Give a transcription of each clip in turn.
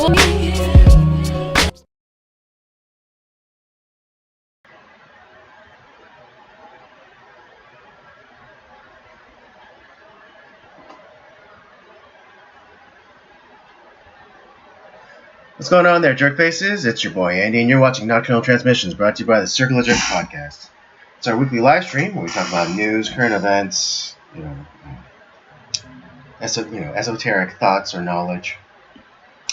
What's going on there, jerk faces? It's your boy Andy, and you're watching Nocturnal Transmissions, brought to you by the Circle of Jerk podcast. It's our weekly live stream where we talk about news, current events, esoteric thoughts or knowledge,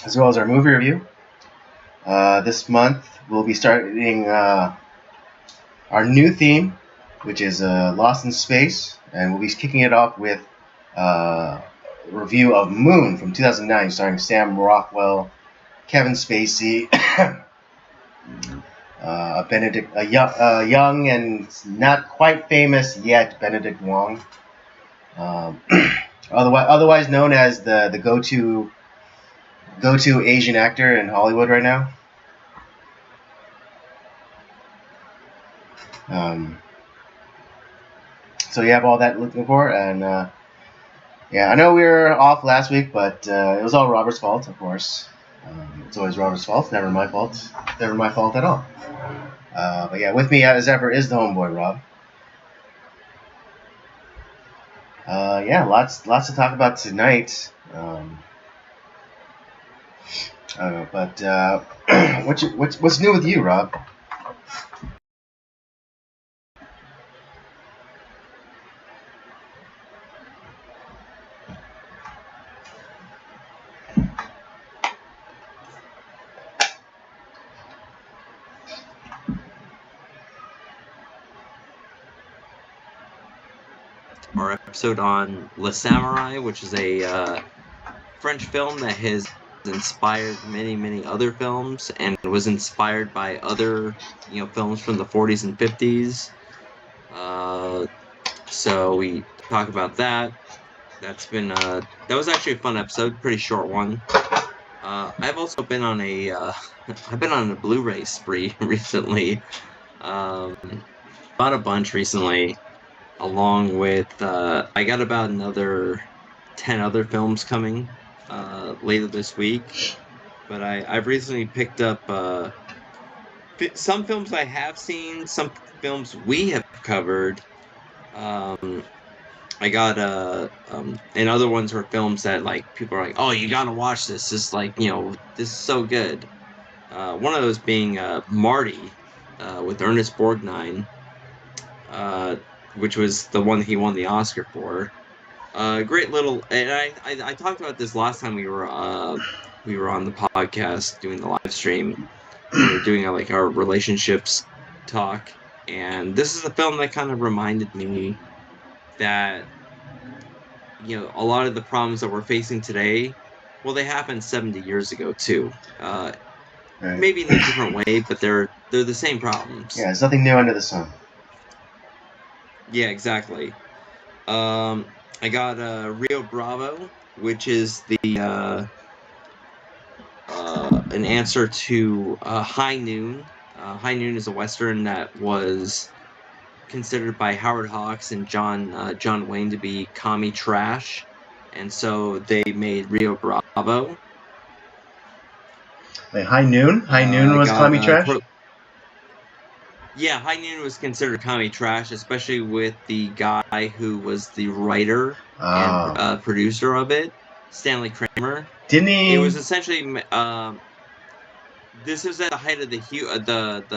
as well as our movie review. This month we'll be starting our new theme, which is Lost in Space, and we'll be kicking it off with a review of Moon from 2009, starring Sam Rockwell, Kevin Spacey, a young and not quite famous yet Benedict Wong, otherwise known as the go-to Asian actor in Hollywood right now. So you have all that looking for, and I know we were off last week, but it was all Robert's fault, of course. It's always Robert's fault, never my fault. Never my fault at all. But yeah, with me as ever is the homeboy, Rob. Lots to talk about tonight. But what's new with you, Rob? Our episode on Le Samurai, which is a French film that has inspired many other films and was inspired by other films from the 40s and 50s. So we talk about that. That was actually a fun episode, pretty short one. I've also been on a Blu-ray spree recently. Bought a bunch recently. Along with, I got about another 10 other films coming later this week. But I've recently picked up some films I have seen, some films we have covered. I got, and other ones were films that, like, people are like, oh, you gotta watch this. This is, like, this is so good. One of those being Marty with Ernest Borgnine. Which was the one he won the Oscar for. Great little, and I talked about this last time we were on the podcast doing the live stream. We were doing our relationships talk, and this is a film that kind of reminded me that a lot of the problems that we're facing today, well, they happened 70 years ago too. Right. Maybe in a different way, but they're the same problems. Yeah, there's nothing new under the sun. Yeah, exactly. I got Rio Bravo, which is the an answer to High Noon. High Noon is a Western that was considered by Howard Hawks and John Wayne to be commie trash, and so they made Rio Bravo. Wait, High Noon? High Noon was commie trash? Yeah, High Noon was considered commie trash, especially with the guy who was the writer and producer of it, Stanley Kramer. Didn't he? It was essentially this was at the height of the HUAC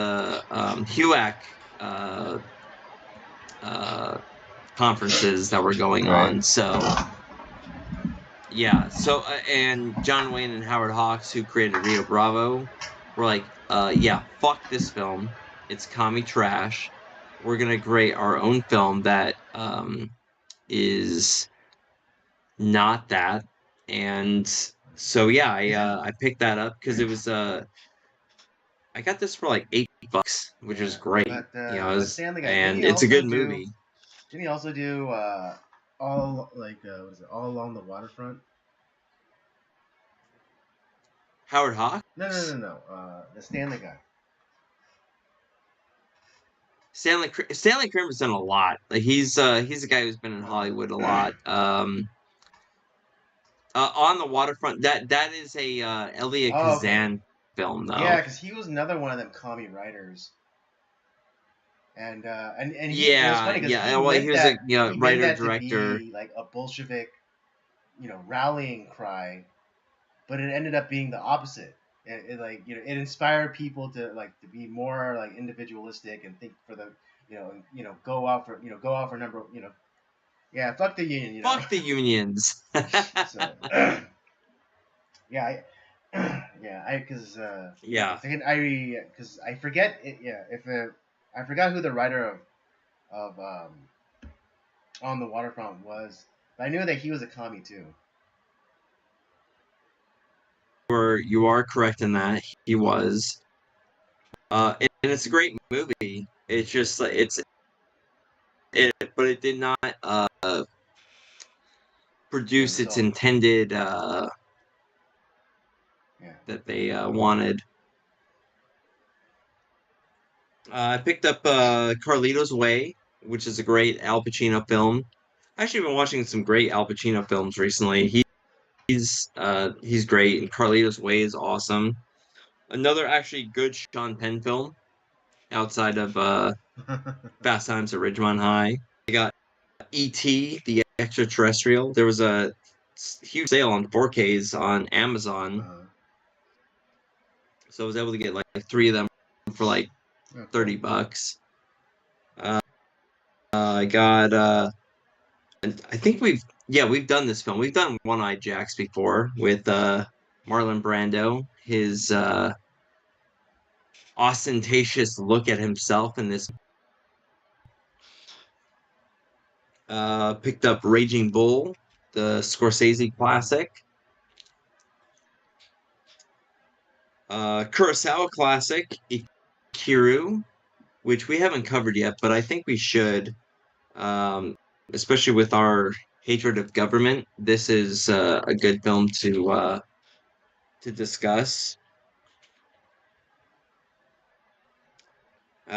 conferences that were going on. So yeah, and John Wayne and Howard Hawks, who created Rio Bravo, were like, fuck this film. It's commie trash. We're going to create our own film that is not that. And so, I picked that up because it was... I got this for like $8, which is great. But, and it's a good movie. Didn't he also do All Along the Waterfront? Howard Hawks? No. The Stanley guy. Stanley Kramer's done a lot. Like he's a guy who's been in Hollywood a lot. On the Waterfront. That is a Elia Oh, okay. Kazan film, though. Yeah, because he was another one of them commie writers. And he, it was Yeah, funny because yeah. Well, he was a he meant writer that to director. be like a Bolshevik, rallying cry, but it ended up being the opposite. It like it inspired people to to be more like individualistic and think for the go out for number yeah, fuck the union Fuck the unions. so yeah yeah Yeah. because I forget it, yeah if I forgot who the writer of On the Waterfront was, but I knew that he was a commie too. You are correct in that he was. And it's a great movie. It's just but it did not produce its intended that they wanted. I picked up Carlito's Way, which is a great Al Pacino film. I've actually been watching some great Al Pacino films recently. He's great, and Carlito's Way is awesome. Another actually good Sean Penn film outside of Fast Times at Ridgemont High. I got E.T. the Extraterrestrial. There was a huge sale on 4Ks on Amazon, so I was able to get like 3 of them for like $30. I got and I think we've done this film. We've done One Eye Jacks before with Marlon Brando. His ostentatious look at himself in this. Picked up Raging Bull, the Scorsese classic. Kurosawa classic, Ikiru, which we haven't covered yet, but I think we should, especially with our hatred of government. This is a good film to discuss.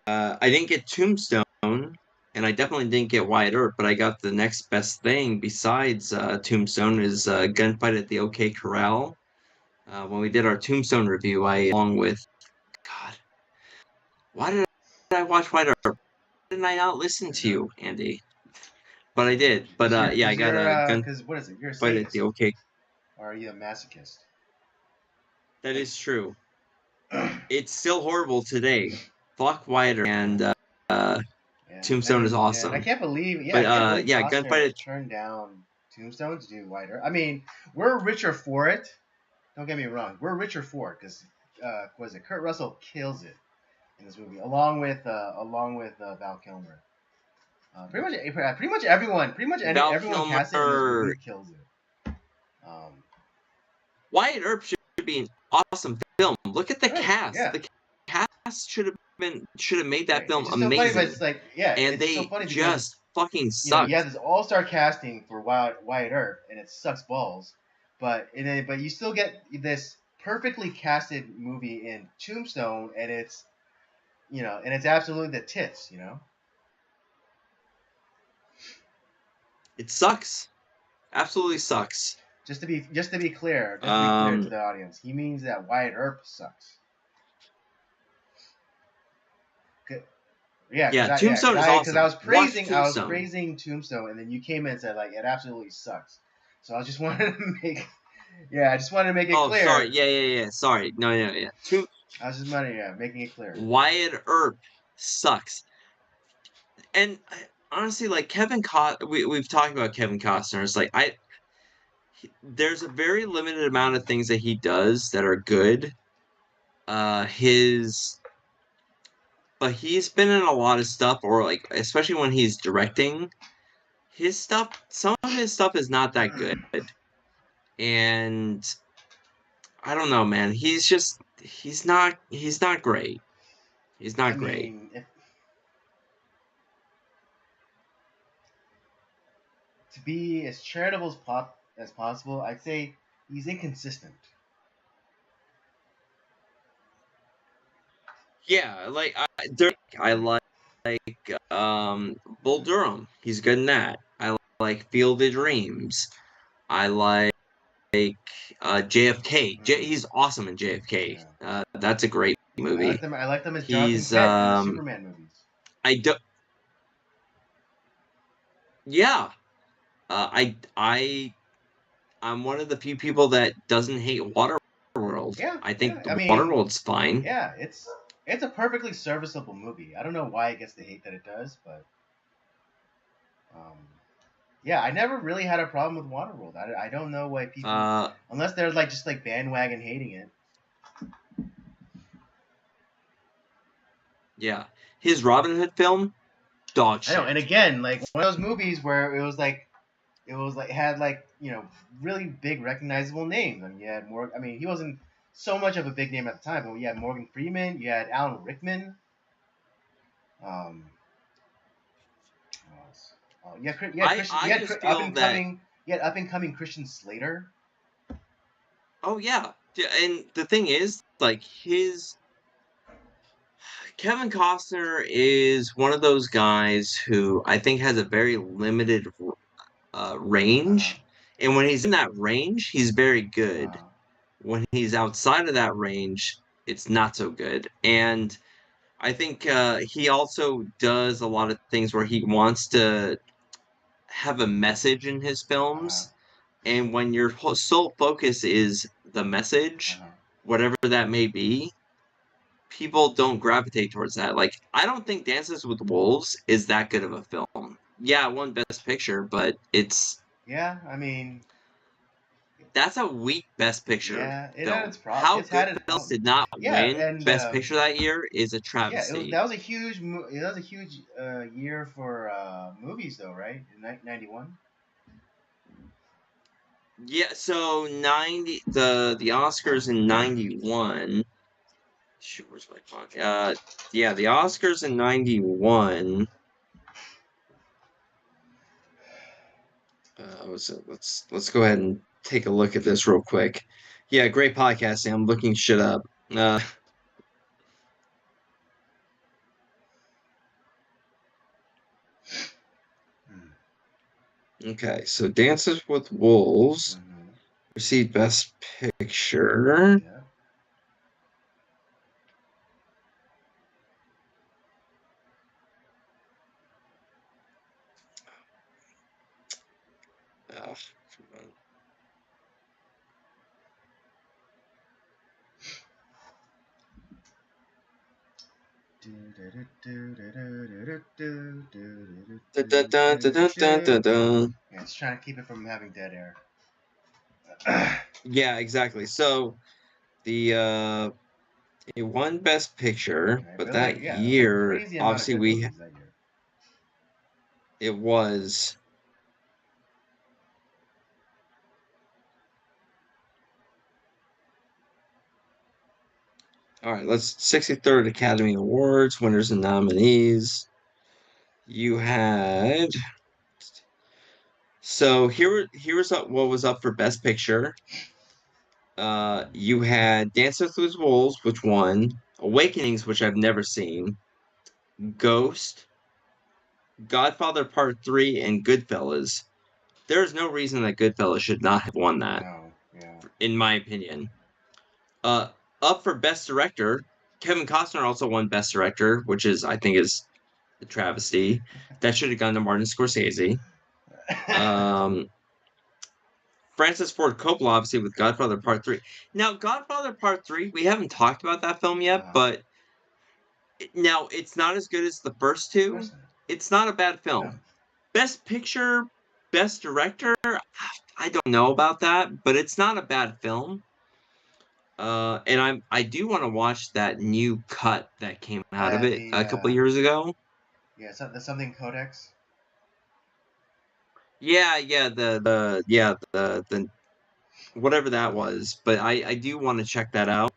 I didn't get Tombstone, and I definitely didn't get Wyatt Earp, but I got the next best thing besides Tombstone is Gunfight at the OK Corral. When we did our Tombstone review, along with, God, why did I watch Wyatt Earp? Why didn't I not listen to you, Andy? But I did. But yeah, I got a Gunfight because what is it? You're a sadist. At the OK. Or are you a masochist? That is true. It's still horrible today. Fuck Wyatt Earp and Tombstone is awesome. I can't believe, Gunfight turned down Tombstone to do Wyatt Earp. I mean, we're richer for it. Don't get me wrong, we're richer for it because was it Kurt Russell kills it in this movie along with Val Kilmer. Pretty much everyone casted in this movie kills it. Wyatt Earp should be an awesome film. Look at the cast. Yeah. The cast should have made that film amazing. So funny, but it's and they so just fucking suck. You have this all-star casting for Wyatt Earp, and it sucks balls. But you still get this perfectly casted movie in Tombstone, and it's absolutely the tits. It sucks. Absolutely sucks. Just to be clear to the audience, he means that Wyatt Earp sucks. Yeah, Tombstone is awesome. Because I was praising Tombstone, and then you came in and said like it absolutely sucks. So I just wanted to make it clear. Oh, sorry. Yeah. Sorry. No. I was just making it clear. Wyatt Earp sucks. And honestly, like Kevin Costner, we've talked about Kevin Costner. It's like there's a very limited amount of things that he does that are good. But he's been in a lot of stuff, or like especially when he's directing, some of his stuff is not that good. And I don't know, man. He's not great. He's not great. To be as charitable as possible, I'd say he's inconsistent. Yeah, like I like Bull Durham. He's good in that. I like Field of Dreams. I like JFK. He's awesome in JFK. Yeah. That's a great movie. I like them as He's Jonathan Kent in the Superman movies. I do. Yeah. I'm one of the few people that doesn't hate Waterworld. Yeah. I think I mean, Waterworld's fine. Yeah, it's a perfectly serviceable movie. I don't know why it gets the hate that it does, but yeah, I never really had a problem with Waterworld. I don't know why people, unless they're like just like bandwagon hating it. Yeah, his Robin Hood film, dog shit. I know, and again, like one of those movies where it had like, you know, really big recognizable names. I mean, you had Morgan. I mean, he wasn't so much of a big name at the time, but you had Morgan Freeman, you had Alan Rickman. You had up and coming Christian Slater. Oh yeah, and the thing is, like Kevin Costner is one of those guys who I think has a very limited range, and when he's in that range, he's very good. When he's outside of that range, it's not so good. And I think he also does a lot of things where he wants to have a message in his films. And when your sole focus is the message, whatever that may be, people don't gravitate towards that. Like, I don't think Dances with Wolves is that good of a film. Yeah, it won Best Picture, but it's... Yeah, I mean... That's a weak Best Picture it film. had its problems. How Goodfellas did not win Best Picture that year is a travesty. Yeah, that was a huge year for movies, though, right? In 1991. Yeah, so the Oscars in 91. Shoot, where's my pocket? Yeah, the Oscars in 91. Let's go ahead and take a look at this real quick. Yeah, great podcasting. I'm looking shit up. Okay, so Dances with Wolves received Best Picture. Yeah. Oh, come on. Yeah, it's trying to keep it from having dead air. Yeah, exactly. So it won Best Picture, but that year, obviously it was. All right, let's 63rd Academy Awards, winners and nominees. You had. So here's what was up for Best Picture. You had Dances with Wolves, which won. Awakenings, which I've never seen. Ghost. Godfather Part 3, and Goodfellas. There's no reason that Goodfellas should not have won that. No, yeah. In my opinion. Up for Best Director, Kevin Costner also won Best Director, which I think is a travesty. That should have gone to Martin Scorsese. Francis Ford Coppola, obviously, with Godfather Part 3. Now, Godfather Part 3, we haven't talked about that film yet, but now it's not as good as the first two. It's not a bad film. No. Best Picture, Best Director, I don't know about that, but it's not a bad film. And I do want to watch that new cut that came out of it a couple years ago. Yeah, the something Codex. Yeah, the whatever that was, but I do want to check that out.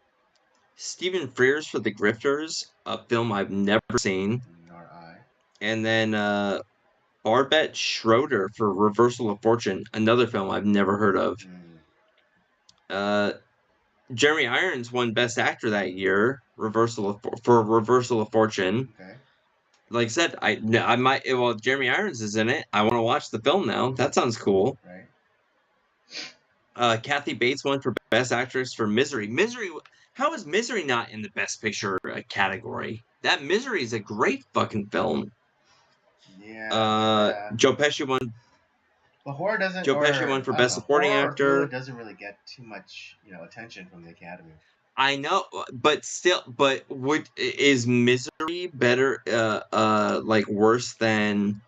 Stephen Frears for The Grifters, a film I've never seen. Nor I. And then Barbet Schroeder for Reversal of Fortune, another film I've never heard of. Jeremy Irons won Best Actor that year, Reversal of Fortune. Okay. Like I said, I might. Well, Jeremy Irons is in it. I want to watch the film now. That sounds cool. Right. Kathy Bates won for Best Actress for Misery. How is Misery not in the Best Picture category? That Misery is a great fucking film. Yeah. Joe Pesci won. But horror doesn't, Joe Pesci or won for I don't Best know, Supporting horror Actor. doesn't really get too much, attention from the Academy. I know, but still, is Misery better? Like worse than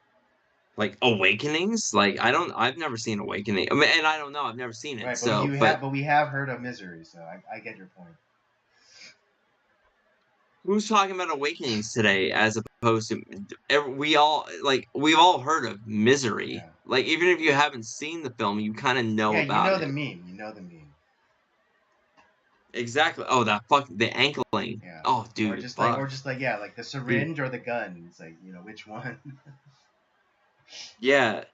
like Awakenings? Like I've never seen Awakening. I mean, and I don't know. I've never seen it. Right, So, but but we have heard of Misery, so I get your point. who's talking about Awakenings today as opposed to we've all heard of Misery. Yeah. Like even if you haven't seen the film, you kind of know about you know it. the meme. You know the meme. Exactly. Oh, the ankling. Yeah. Oh, dude. Or just like yeah, like the syringe or the gun. It's like, which one? Yeah.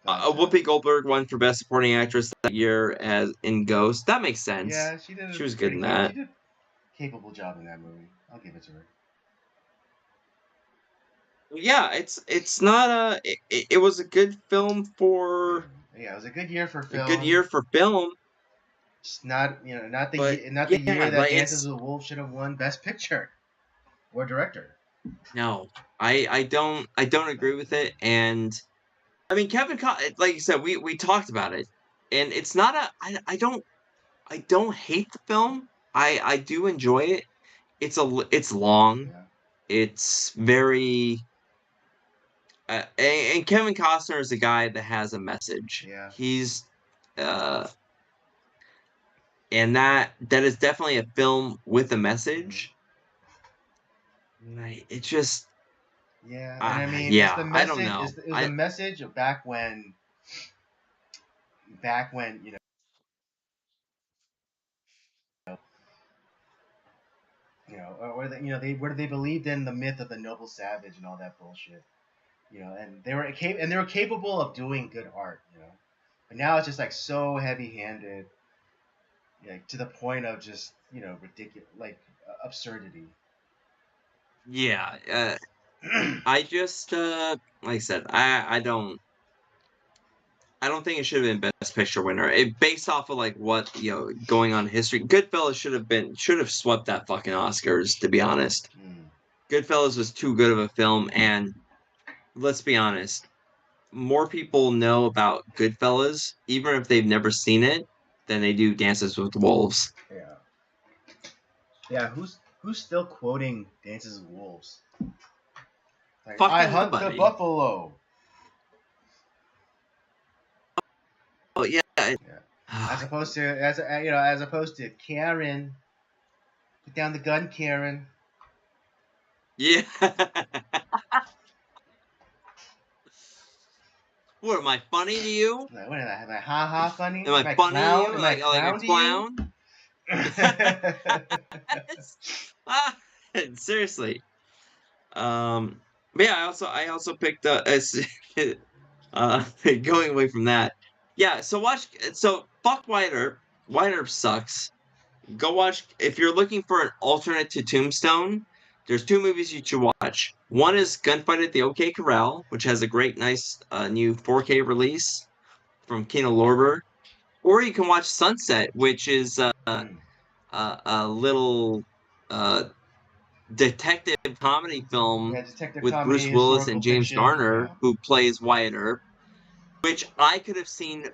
Whoopi Goldberg won for Best Supporting Actress that year as in Ghost. That makes sense. Yeah, she did. She was good in that. She did a capable job in that movie. I'll give it to her. Yeah, it's not it was a good film for. Yeah, it was a good year for film. A good year for film. Just not the year that Dances with Wolves should have won Best Picture or Director. No, I don't agree with it, and I mean Kevin, like you said, we talked about it, and it's not I don't hate the film. I do enjoy it. It's long. Yeah. It's very. And Kevin Costner is a guy that has a message. Yeah. He's and that is definitely a film with a message. It just. Yeah, and I mean, yeah, it's the message, I don't know. It was a message back when, where they believed in the myth of the noble savage and all that bullshit, and they were capable of doing good art, but now it's just like so heavy-handed, to the point of just ridiculous, like absurdity. Yeah, I just like I said, I don't think it should have been Best Picture winner. Based off of like what going on in history, Goodfellas should have swept that fucking Oscars. To be honest, Goodfellas was too good of a film, and let's be honest, more people know about Goodfellas, even if they've never seen it, than they do Dances with Wolves. Yeah. Yeah, who's still quoting Dances with Wolves? Like, I hunt the buffalo. Oh yeah. As opposed to Karen. Put down the gun, Karen. Yeah. What, am I funny to you? What am I ha-ha funny? Am I funny to you? Like a clown? Seriously. But yeah, I also picked going away from that. Yeah, so fuck Wyatt Earp. Wyatt Earp sucks. Go watch, if you're looking for an alternate to Tombstone, there's two movies you should watch. One is Gunfight at the OK Corral, which has a great, nice new 4K release from Kino Lorber. Or you can watch Sunset, which is a little detective comedy film with Bruce Willis and James Garner, who plays Wyatt Earp, which I could have seen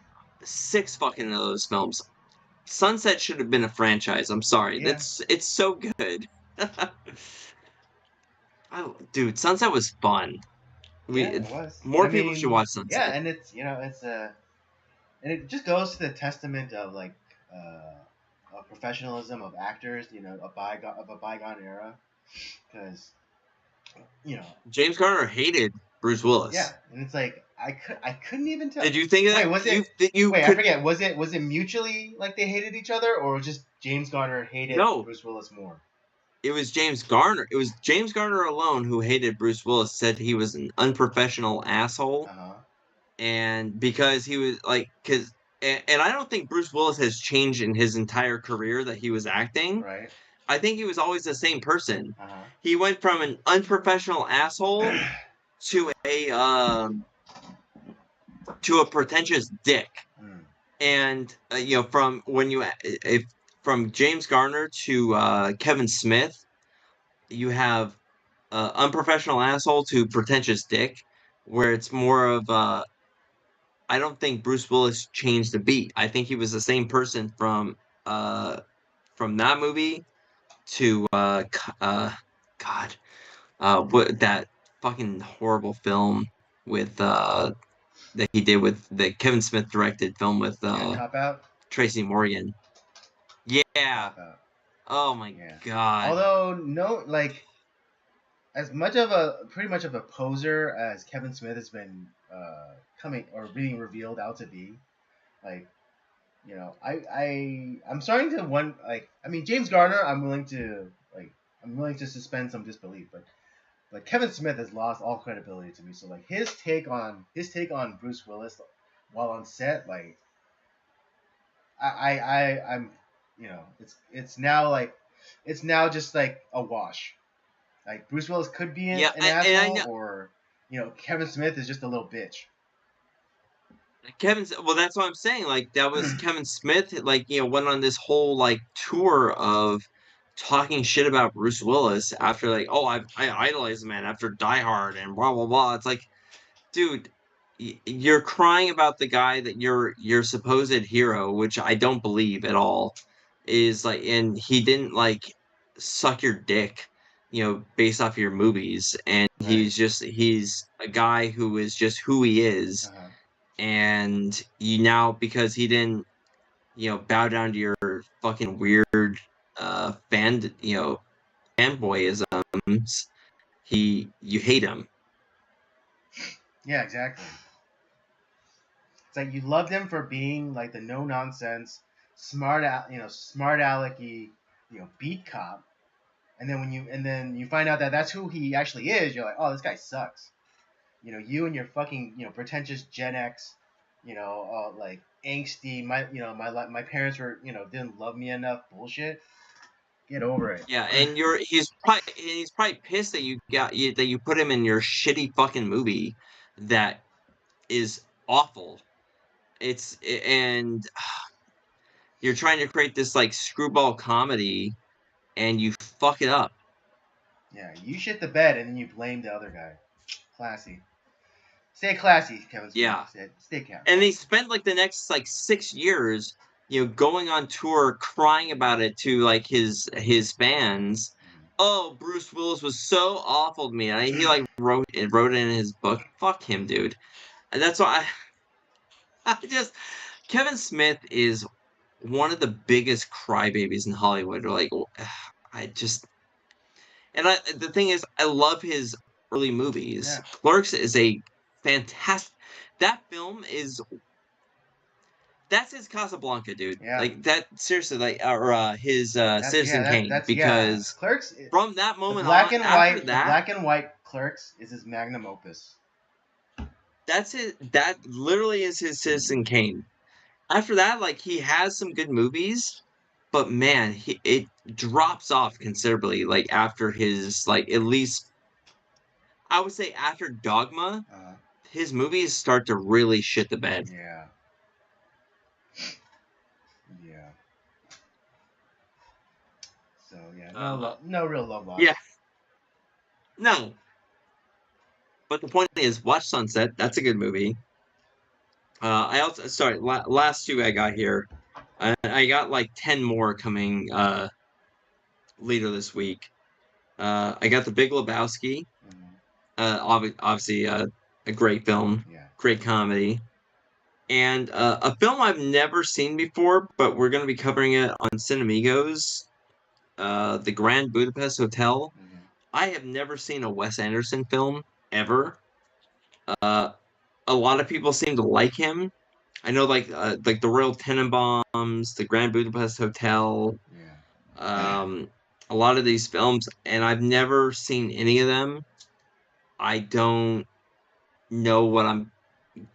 6 fucking of those films. Sunset should have been a franchise. I'm sorry. Yeah. It's so good. Dude, Sunset was fun. It was. More people should watch Sunset. Yeah, and it's and it just goes to the testament of like of professionalism of actors, a bygone era, because James Garner hated Bruce Willis. Yeah, and it's like I couldn't even tell. Did you think that? I forget. Was it mutually like they hated each other, or just James Garner hated Bruce Willis more? It was James Garner. It was James Garner alone who hated Bruce Willis. Said he was an unprofessional asshole, and because he was and I don't think Bruce Willis has changed in his entire career that he was acting. Right. I think he was always the same person. He went from an unprofessional asshole to a pretentious dick. And from from James Garner to Kevin Smith, you have unprofessional asshole to pretentious dick, where it's more of I don't think Bruce Willis changed a beat. I think he was the same person from that movie to God, what that fucking horrible film with that he did with the Kevin Smith directed film with Cop Out. Tracy Morgan. Yeah. Cop Out. Oh my Yeah. God. Although no, like as much of pretty much of a poser as Kevin Smith has been coming or being revealed out to be, like I'm starting to I mean James Garner I'm willing to suspend some disbelief, but Kevin Smith has lost all credibility to me. So like his take on Bruce Willis while on set, like I'm it's now just like a wash. Like Bruce Willis could be Yeah, an and I asshole, know or Kevin Smith is just a little bitch. Well, that's what I'm saying. Like that was Kevin Smith. Like went on this whole like tour of talking shit about Bruce Willis after like, oh, I idolize the man after Die Hard and blah blah blah. It's like, dude, you're crying about the guy that your supposed hero, which I don't believe at all, is like, and he didn't like suck your dick, based off your movies, and Right. he's a guy who is just who he is, Uh-huh. and you now because he didn't bow down to your fucking weird fanboyisms, you hate him. Yeah, exactly. It's like you loved him for being like the no nonsense, smart alecky, beat cop, and then when you find out that that's who he actually is, you're like, oh, this guy sucks. You and your fucking pretentious Gen X, like angsty. My parents were didn't love me enough. Bullshit. Get over it. Yeah, and he's probably pissed that that you put him in your shitty fucking movie that is awful. And you're trying to create this like screwball comedy and you fuck it up. Yeah, you shit the bed and then you blame the other guy. Classy. Stay classy, Kevin Smith. Yeah. Stay classy. And they spent like the next like 6 years, going on tour crying about it to like his fans. Oh, Bruce Willis was so awful to me. And he like wrote it in his book. Fuck him, dude. And that's why I just Kevin Smith is one of the biggest crybabies in Hollywood. Like I just the thing is I love his early movies. Yeah. Clerks is a fantastic that film is that's his Casablanca, dude. Yeah. Like that seriously, like or his Citizen Kane, because Clerks from that moment the black that, and white Clerks is his magnum opus. That's it. That literally is his Citizen Kane. After that, like he has some good movies, but man, it drops off considerably. Like after his like at least I would say after Dogma, his movies start to really shit the bed. Yeah. Yeah. So yeah, no real love lost. Yeah. No. But the point is, watch Sunset. That's a good movie. I also last two I got here. I got like 10 more coming later this week. I got The Big Lebowski. Obviously a great film, great comedy, and a film I've never seen before, but we're going to be covering it on Cinemigos. The Grand Budapest Hotel. I have never seen a Wes Anderson film ever. A lot of people seem to like him. I know, like the Royal Tenenbaums, the Grand Budapest Hotel. A lot of these films, and I've never seen any of them. I don't know what I'm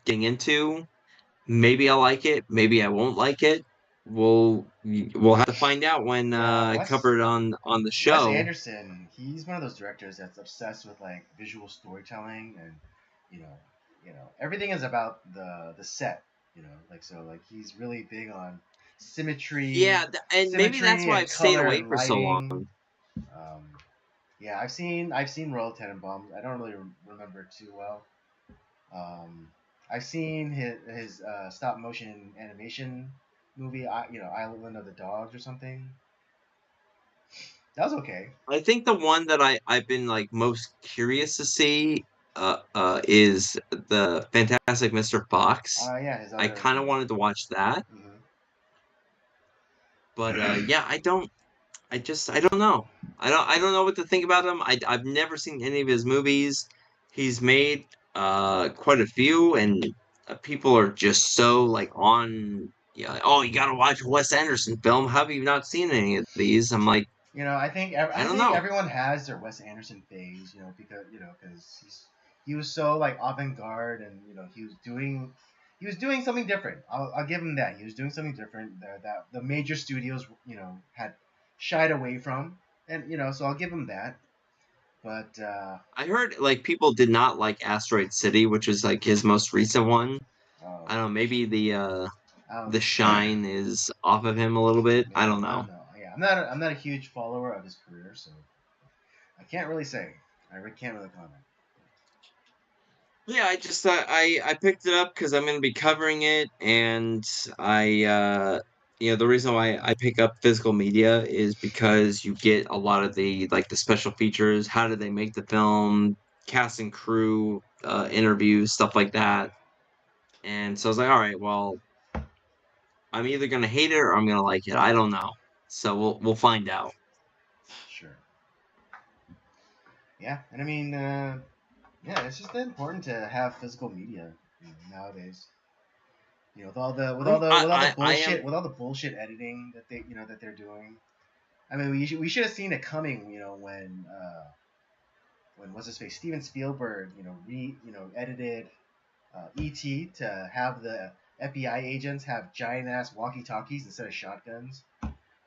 getting into. Maybe I'll like it. Maybe I won't like it. We'll have to find out when I cover it on the show. Wes Anderson, he's one of those directors that's obsessed with like visual storytelling, and everything is about the set. Like so, like he's really big on symmetry, Yeah, and maybe that's why and I've stayed color away and for so lighting. long. Um, yeah, I've seen Royal Tenenbaums. I don't really remember too well. Um, I've seen his stop motion animation movie, Island of the Dogs or something. That was okay. I think the one that I've been like most curious to see is the Fantastic Mr. Fox. Yeah, his I other kind of movie. wanted to watch that, but yeah, I don't know. I don't know what to think about him. I've never seen any of his movies. He's made quite a few, and people are just so like on. Yeah, oh, you got to watch a Wes Anderson film. How have you not seen any of these? I'm like, I I don't think know. everyone has their Wes Anderson phase, because he was so like avant garde, and he was doing something different. I'll give him that. He was doing something different that the major studios had shied away from, and so I'll give him that. But I heard like people did not like Asteroid City, which is like his most recent one. I don't know, maybe the um, shine is off of him a little bit. I don't maybe I know. don't know. Yeah, I'm not a huge follower of his career, so I can't really say. Can't really comment. Yeah, I just I picked it up because I'm going to be covering it, and I the reason why I pick up physical media is because you get a lot of the like the special features. How did they make the film? Cast and crew interviews, stuff like that. And so I was like, all right, well, I'm either gonna hate it or I'm gonna like it. I don't know. So we'll find out. Sure. Yeah, and I mean, yeah, it's just important to have physical media nowadays. I am. With all the bullshit editing that they're doing. I mean, we should have seen it coming. When what's his face Steven Spielberg edited E.T. to have the FBI agents have giant ass walkie talkies instead of shotguns,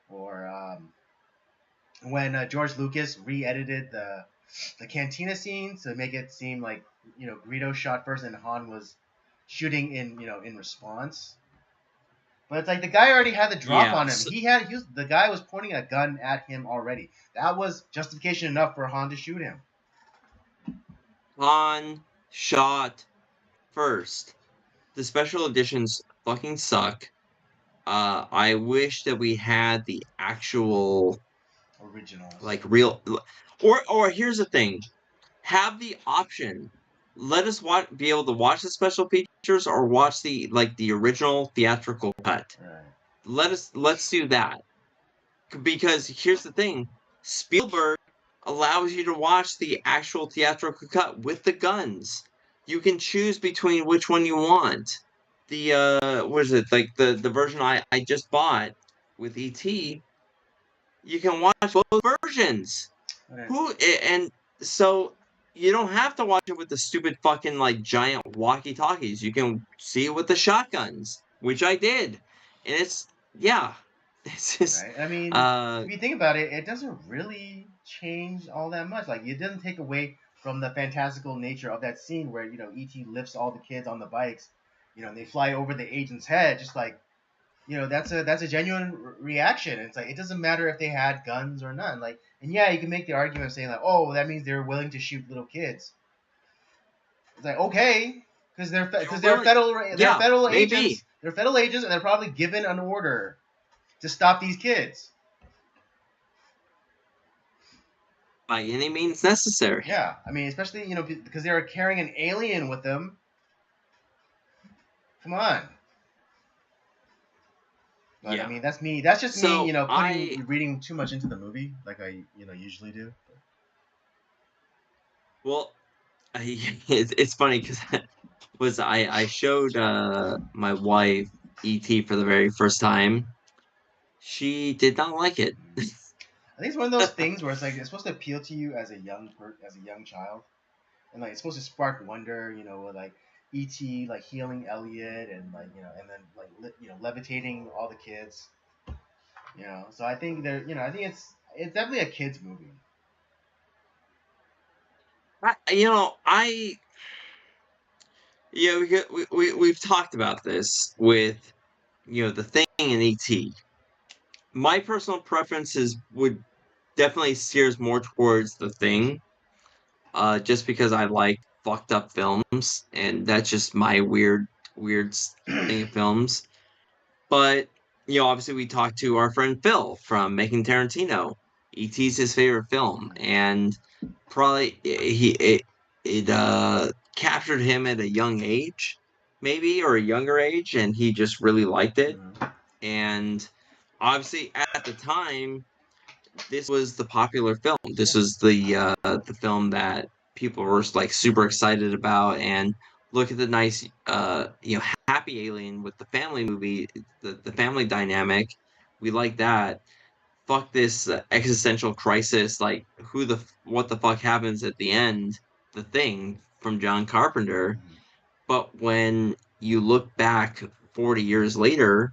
or when George Lucas re-edited the cantina scene to make it seem like Greedo shot first and Han was shooting in response. But it's like the guy already had the drop Yeah, on him. The guy was pointing a gun at him already. That was justification enough for Han to shoot him. Han shot first. The special editions fucking suck. I wish that we had the actual Originals. like real or here's the thing. Have the option. Let us be able to watch the special features or watch the original theatrical cut. Right. Let's do that. Because here's the thing. Spielberg allows you to watch the actual theatrical cut with the guns. You can choose between which one you want. The what is it? Like the version I just bought with ET, you can watch both versions. Okay. And so you don't have to watch it with the stupid fucking like giant walkie-talkies. You can see it with the shotguns, which I did. And it's yeah. It's just Right. I mean, if you think about it, it doesn't really change all that much. Like, it doesn't take away from the fantastical nature of that scene where ET lifts all the kids on the bikes, and they fly over the agent's head. Just like that's a genuine reaction. It's like it doesn't matter if they had guns or not. Like, and yeah, you can make the argument saying like, oh, that means they're willing to shoot little kids. It's like okay, because they're yeah, federal maybe agents. They're federal agents, and they're probably given an order to stop these kids. by any means necessary. Yeah, I mean, especially because they were carrying an alien with them. Come on. But I Yeah. mean, that's me. That's just me, So reading too much into the movie, like I usually do. well, it's funny because I showed my wife ET for the very first time. She did not like it. I think it's one of those things where it's like it's supposed to appeal to you as a young child, and like it's supposed to spark wonder, with like E.T. like healing Elliot, and like and then like levitating all the kids, So I think I think it's definitely a kids movie. I Yeah, we've talked about this with the Thing and ET. My personal preferences would definitely steers more towards the Thing, just because I like fucked up films, and that's just my weird thing of films. But obviously, we talked to our friend Phil from Making Tarantino. E.T.'s his favorite film, and probably it captured him at a young age, maybe, or a younger age, and he just really liked it. And obviously, at the time, this was the popular film. This was the film that people were like super excited about. And look at the nice happy alien with the family movie, the family dynamic. We like that. Fuck this existential crisis. Like what the fuck happens at the end? The Thing from John Carpenter. But when you look back 40 years later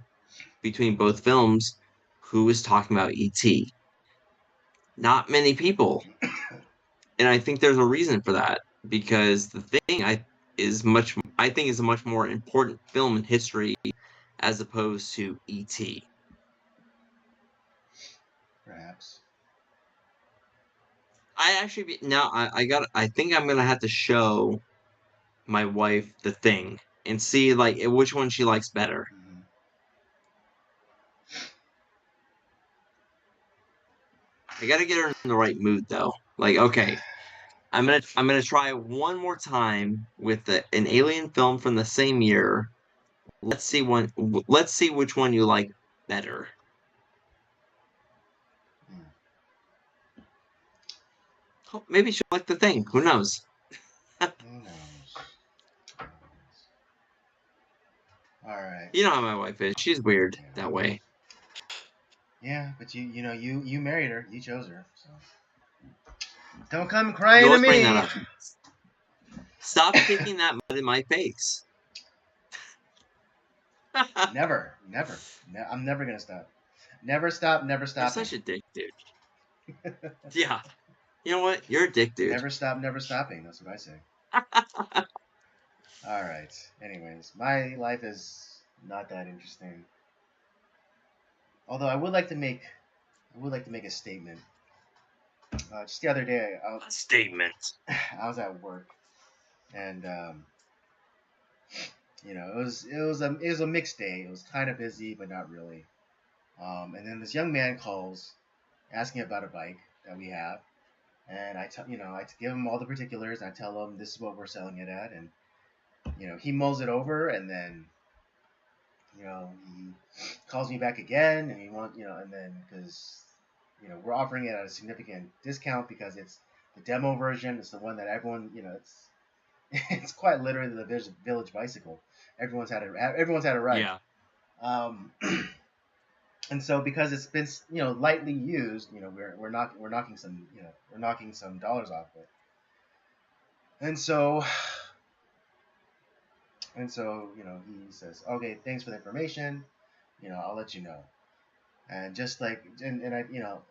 between both films, who is talking about E.T.? Not many people. And I think there's a reason for that, because The Thing I think is a much more important film in history as opposed to E.T. Perhaps. I think I'm gonna have to show my wife The Thing and see like which one she likes better. I gotta get her in the right mood though. Like, okay, I'm gonna try one more time with an alien film from the same year. Let's see which one you like better. Oh, maybe she'll like The Thing. Who knows? Who knows? All right. You know how my wife is. She's weird Yeah. that way. Yeah, but you married her. You chose her. So don't come crying You to always bring that me. up. Stop kicking that mud in my face. Never. I'm never gonna stop. Never stop. Never You're stopping. such a dick, dude. Yeah. You know what? You're a dick, dude. Never stop. Never stopping. That's what I say. All right. Anyways, my life is not that interesting. Although I would like to make a statement. Just the other day, A statement. I was at work, and it was a mixed day. It was kind of busy, but not really. And then this young man calls, asking about a bike that we have, and I give him all the particulars. And I tell him this is what we're selling it at, and he mulls it over, and then he calls me back again, and he wants and then because we're offering it at a significant discount because it's the demo version. It's the one that everyone it's quite literally the village bicycle. Everyone's had it. Everyone's had a ride. Yeah. Um, and so because it's been lightly used, we're knocking some dollars off it. And so he says, okay, thanks for the information. I'll let you know. And just like and I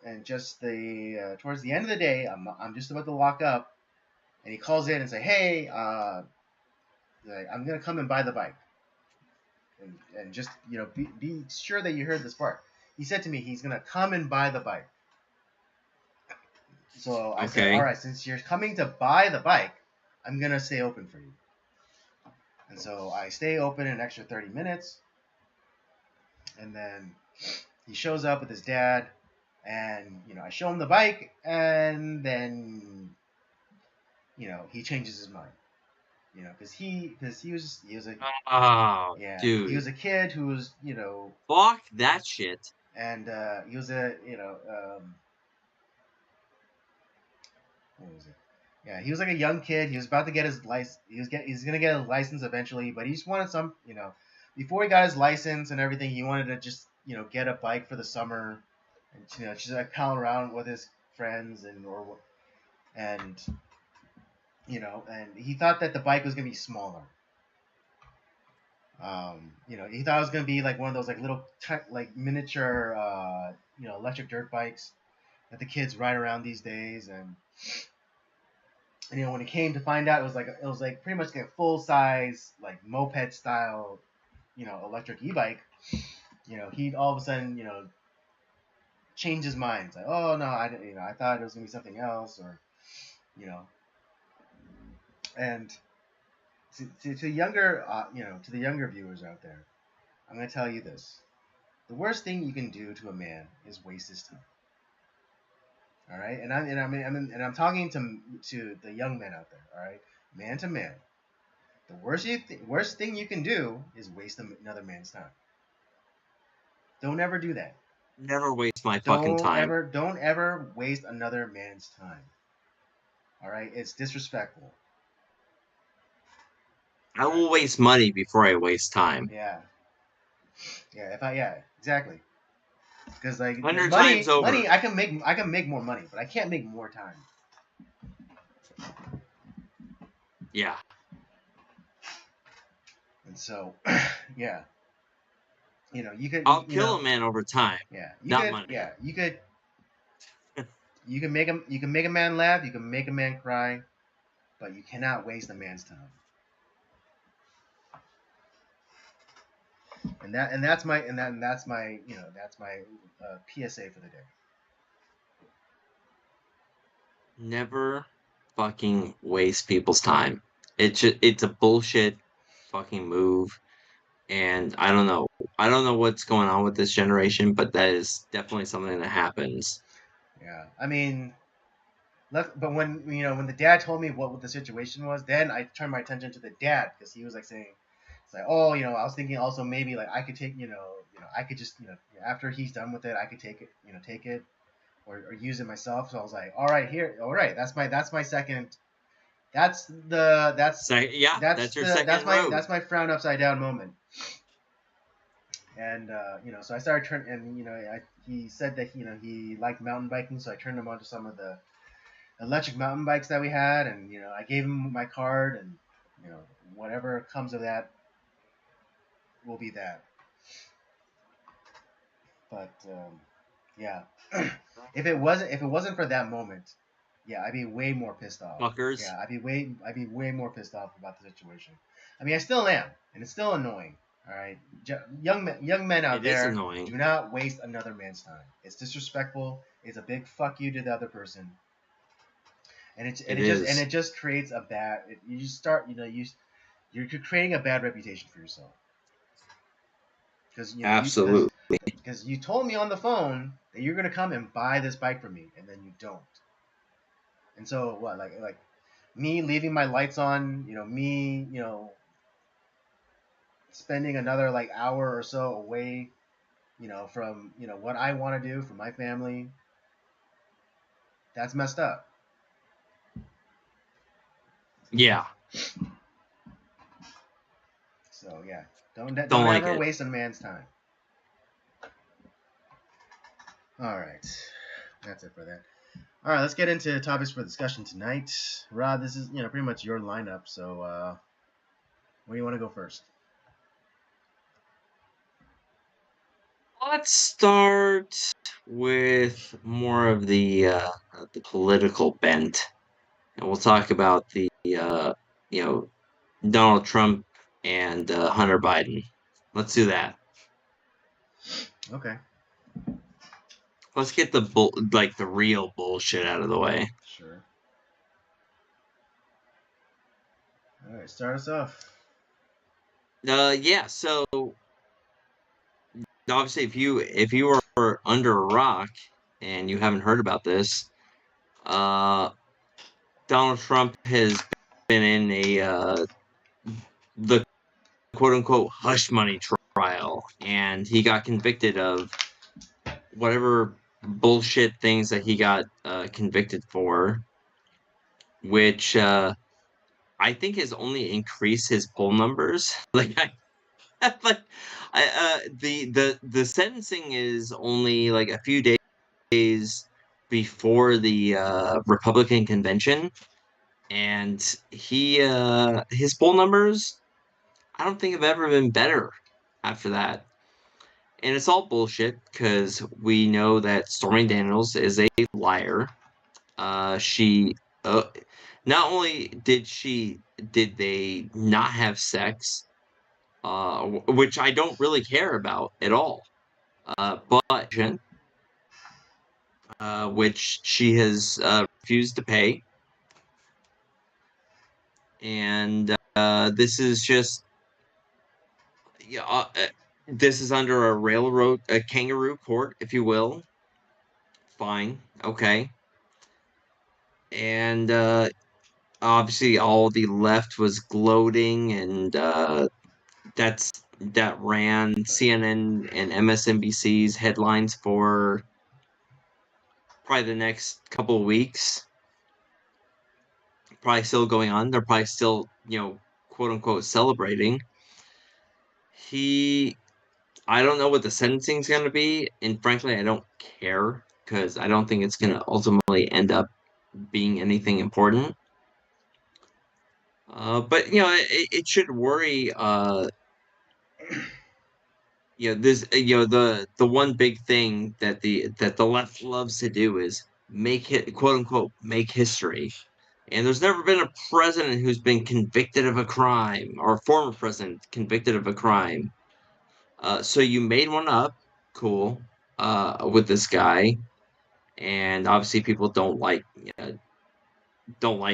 and just the towards the end of the day, I'm just about to lock up, and he calls in and say, hey, like, I'm gonna come and buy the bike, and just be sure that you heard this part. He said to me he's gonna come and buy the bike. So I said, all right, since you're coming to buy the bike, I'm gonna stay open for you. And so I stay open an extra 30 minutes, and then he shows up with his dad, and I show him the bike, and then he changes his mind. Because he was Oh, yeah, dude. he was a kid who was Fuck that shit. and he was a what was it? Yeah, he was like a young kid. He was about to get his license. He's gonna get his license eventually, but he just wanted some before he got his license and everything, he wanted to just get a bike for the summer, and just like pal around with his friends and and he thought that the bike was gonna be smaller. He thought it was gonna be like one of those like little like miniature electric dirt bikes that the kids ride around these days, And when it came to find out, it was like pretty much like a full size like moped style, electric e-bike. He'd all of a sudden change his mind. It's like, oh no, I didn't, I thought it was gonna be something else, or you know, and to younger, to the younger viewers out there, I'm gonna tell you this: the worst thing you can do to a man is waste his time. All right, I'm talking to the young men out there. All right, man to man, the worst thing you can do is waste another man's time. Don't ever do that. Never waste my fucking time. Don't ever waste another man's time. All right, it's disrespectful. I will waste money before I waste time. Yeah. Exactly. Because like 100 times over. money, I can make more money, but I can't make more time. Yeah. And so, yeah. You could. I'll kill a man over time. Yeah. Not money. Yeah. You could. You can make a man laugh. You can make a man cry, but you cannot waste a man's time. And that's my PSA for the day. Never fucking waste people's time. It's a bullshit fucking move, and I don't know what's going on with this generation, but that is definitely something that happens. Yeah, I mean, but when when the dad told me what the situation was, then I turned my attention to the dad, because he was like saying, it's like, oh, I was thinking also maybe like I could take I could just after he's done with it, I could take it or use it myself. So I was like, all right, that's my second. That's my frown upside down moment. And so I started turning, and he said that he liked mountain biking, so I turned him onto some of the electric mountain bikes that we had, and I gave him my card, and whatever comes of that will be that. But yeah, if it wasn't for that moment, yeah, I'd be way more pissed off. Fuckers. Yeah, I'd be way more pissed off about the situation. I mean, I still am, and it's still annoying. All right, young men out there, do not waste another man's time. It's disrespectful. It's a big fuck you to the other person, and it just creates a bad. You're creating a bad reputation for yourself. Because absolutely, because you told me on the phone that you're gonna come and buy this bike for me, and then you don't. And so what? Like me leaving my lights on. Me. Spending another like hour or so away, from what I want to do for my family. That's messed up. Yeah. So yeah, don't ever waste a man's time. All right, that's it for that. All right, let's get into topics for discussion tonight. Rob, this is pretty much your lineup. So where do you want to go first? Let's start with more of the political bent, and we'll talk about the Donald Trump and Hunter Biden. Let's do that. Okay. Let's get the real bullshit out of the way. Sure. All right, start us off. Yeah. So obviously, if you are under a rock and you haven't heard about this, Donald Trump has been in the quote unquote hush money trial, and he got convicted of whatever bullshit things that he got convicted for, which I think has only increased his poll numbers. The sentencing is only like a few days before the Republican convention, and his poll numbers I don't think have ever been better after that. And it's all bullshit because we know that Stormy Daniels is a liar. She not only did they not have sex, which I don't really care about at all, but which she has refused to pay, and this is just yeah, this is under a kangaroo court, if you will. Fine, okay, and obviously all the left was gloating, and that ran CNN and MSNBC's headlines for probably the next couple of weeks. Probably still going on. They're probably still, quote unquote, celebrating. I don't know what the sentencing is going to be, and frankly, I don't care because I don't think it's going to ultimately end up being anything important. But it should worry. This the one big thing that the left loves to do is make it, quote unquote, make history. And there's never been a president who's been convicted of a crime, or a former president convicted of a crime. So you made one up, cool, with this guy, and obviously people don't like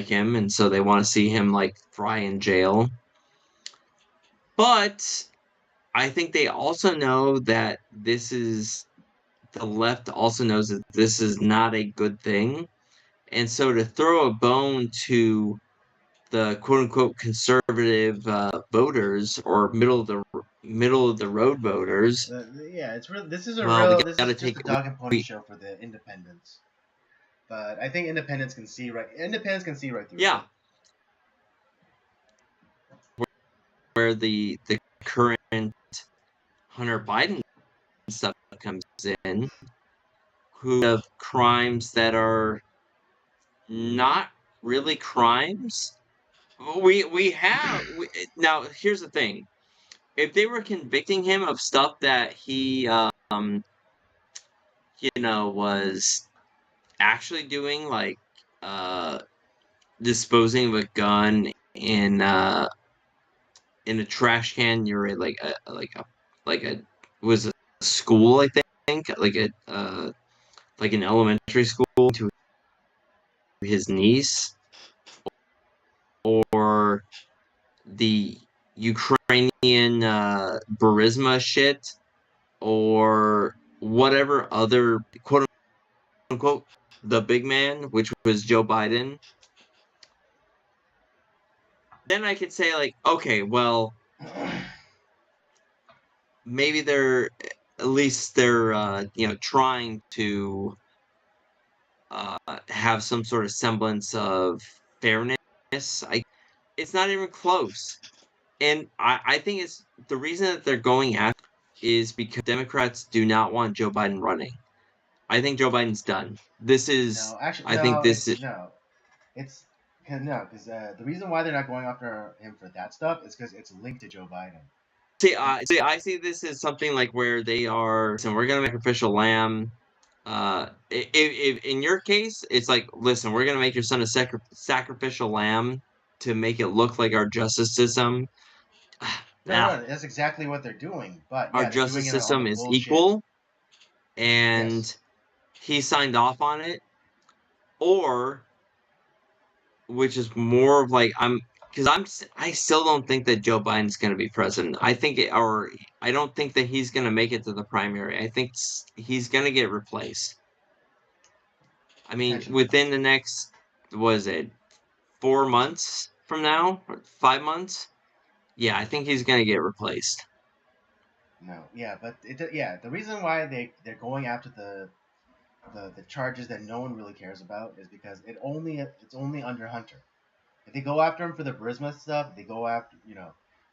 him, and so they want to see him like fry in jail. But I think they also know that the left also knows that this is not a good thing. And so to throw a bone to the quote unquote conservative voters, or middle of the road voters, Yeah, it's real. This is a well, we real. This got is to just take a talking pony show for the independents. But I think independents can see right. Independents can see right through. Yeah, where the current Hunter Biden stuff comes in, who have crimes that are not really crimes. Now. Here's the thing: if they were convicting him of stuff that he was actually doing, like uh disposing of a gun in a trash can near like a was a school, I think, like an elementary school, to his niece, or the Ukrainian Burisma shit, or whatever other quote unquote the big man, which was Joe Biden, then I could say, like, okay, well, maybe they're trying to have some sort of semblance of fairness. It's not even close. And I think it's the reason that they're going after is because Democrats do not want Joe Biden running. I think Joe Biden's done. No, actually, I think no. this is. It's no, because the reason why they're not going after him for that stuff is because it's linked to Joe Biden. I see this as something like where they are, and we're gonna make official lamb. If in your case, it's like, listen, we're gonna make your son a sacrificial lamb to make it look like our justice system. Now, No, that's exactly what they're doing. But our yeah, they're doing justice it on the system is bullshit. equal, Yes. and he signed off on it, or which is more of like I still don't think that Joe Biden's going to be president. I don't think that he's going to make it to the primary. I think he's going to get replaced. I mean, Potentially. within the next, was it 4 months from now, or 5 months? Yeah, I think he's going to get replaced. No. Yeah, but the reason why they're going after the charges that no one really cares about is because it's only under Hunter. If they go after him for the Burisma stuff, they go after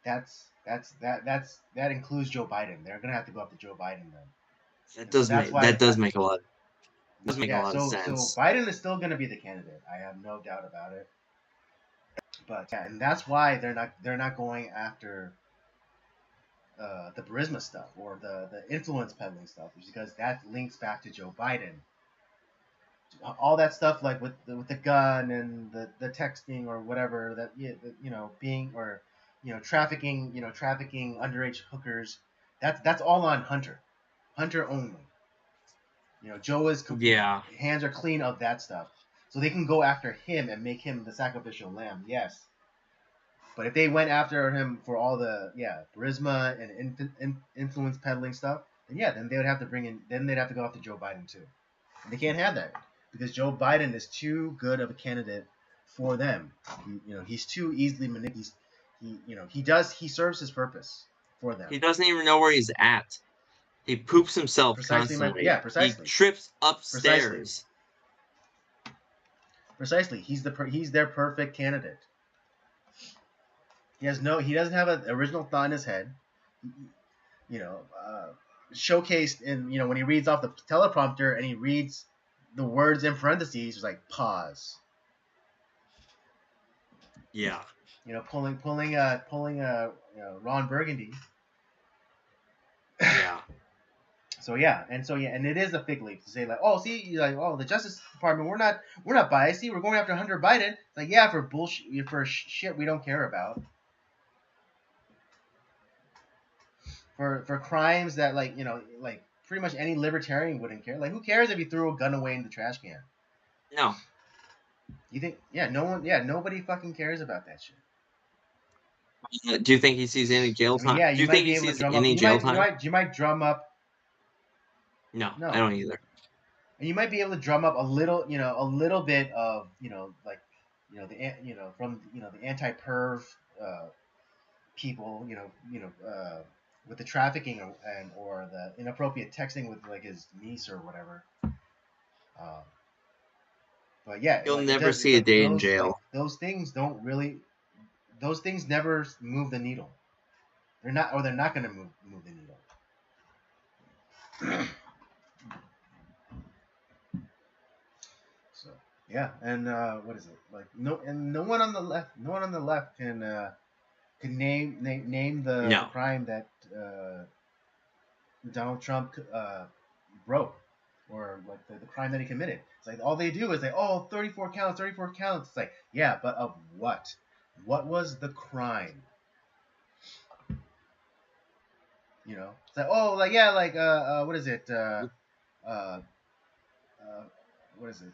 that includes Joe Biden. They're gonna have to go after Joe Biden then, That and so does that's make why that does make a lot does make a yeah. lot of So sense. Biden is still gonna be the candidate. I have no doubt about it. But yeah, and that's why they're not going after the Burisma stuff or the influence peddling stuff, is because that links back to Joe Biden. all that stuff like with the gun and the texting or whatever that being or trafficking underage hookers. That's all on Hunter only. Joe is Yeah. hands are clean of that stuff, so they can go after him and make him the sacrificial lamb. Yes, but if they went after him for all the charisma and influence peddling stuff, then they would have to bring in. Then they'd have to go after Joe Biden too, and they can't have that because Joe Biden is too good of a candidate for them. He's too easily manipulated. He serves his purpose for them. He doesn't even know where he's at. He poops himself constantly. Precisely. He trips upstairs. Precisely. He's their perfect candidate. He doesn't have an original thought in his head. Showcased in when he reads off the teleprompter and he reads the words in parentheses, it's like pause. Yeah. Pulling Ron Burgundy. Yeah. And it is a fig leaf to say like, oh, see, the Justice Department, we're not biased. See, we're going after Hunter Biden. It's like, yeah, for bullshit, for shit we don't care about. For crimes that like pretty much any libertarian wouldn't care. Like, who cares if you threw a gun away in the trash can? No. You think? Yeah, no one. Yeah, nobody fucking cares about that shit. Do you think he sees any jail time? Yeah, do you think he sees any jail time? You might drum up. No, I don't either. And you might be able to drum up a little bit of the anti-perv people, with the trafficking or the inappropriate texting with like his niece or whatever. But yeah, you'll never see a day in jail. Like, those things never move the needle. They're not going to move the needle. So yeah, and what is it like? No one on the left can name the crime that Donald Trump broke, or like the crime that he committed. It's like all they do is 34 counts. It's like, yeah, but of what? What was the crime? It's like, what is it? What is it?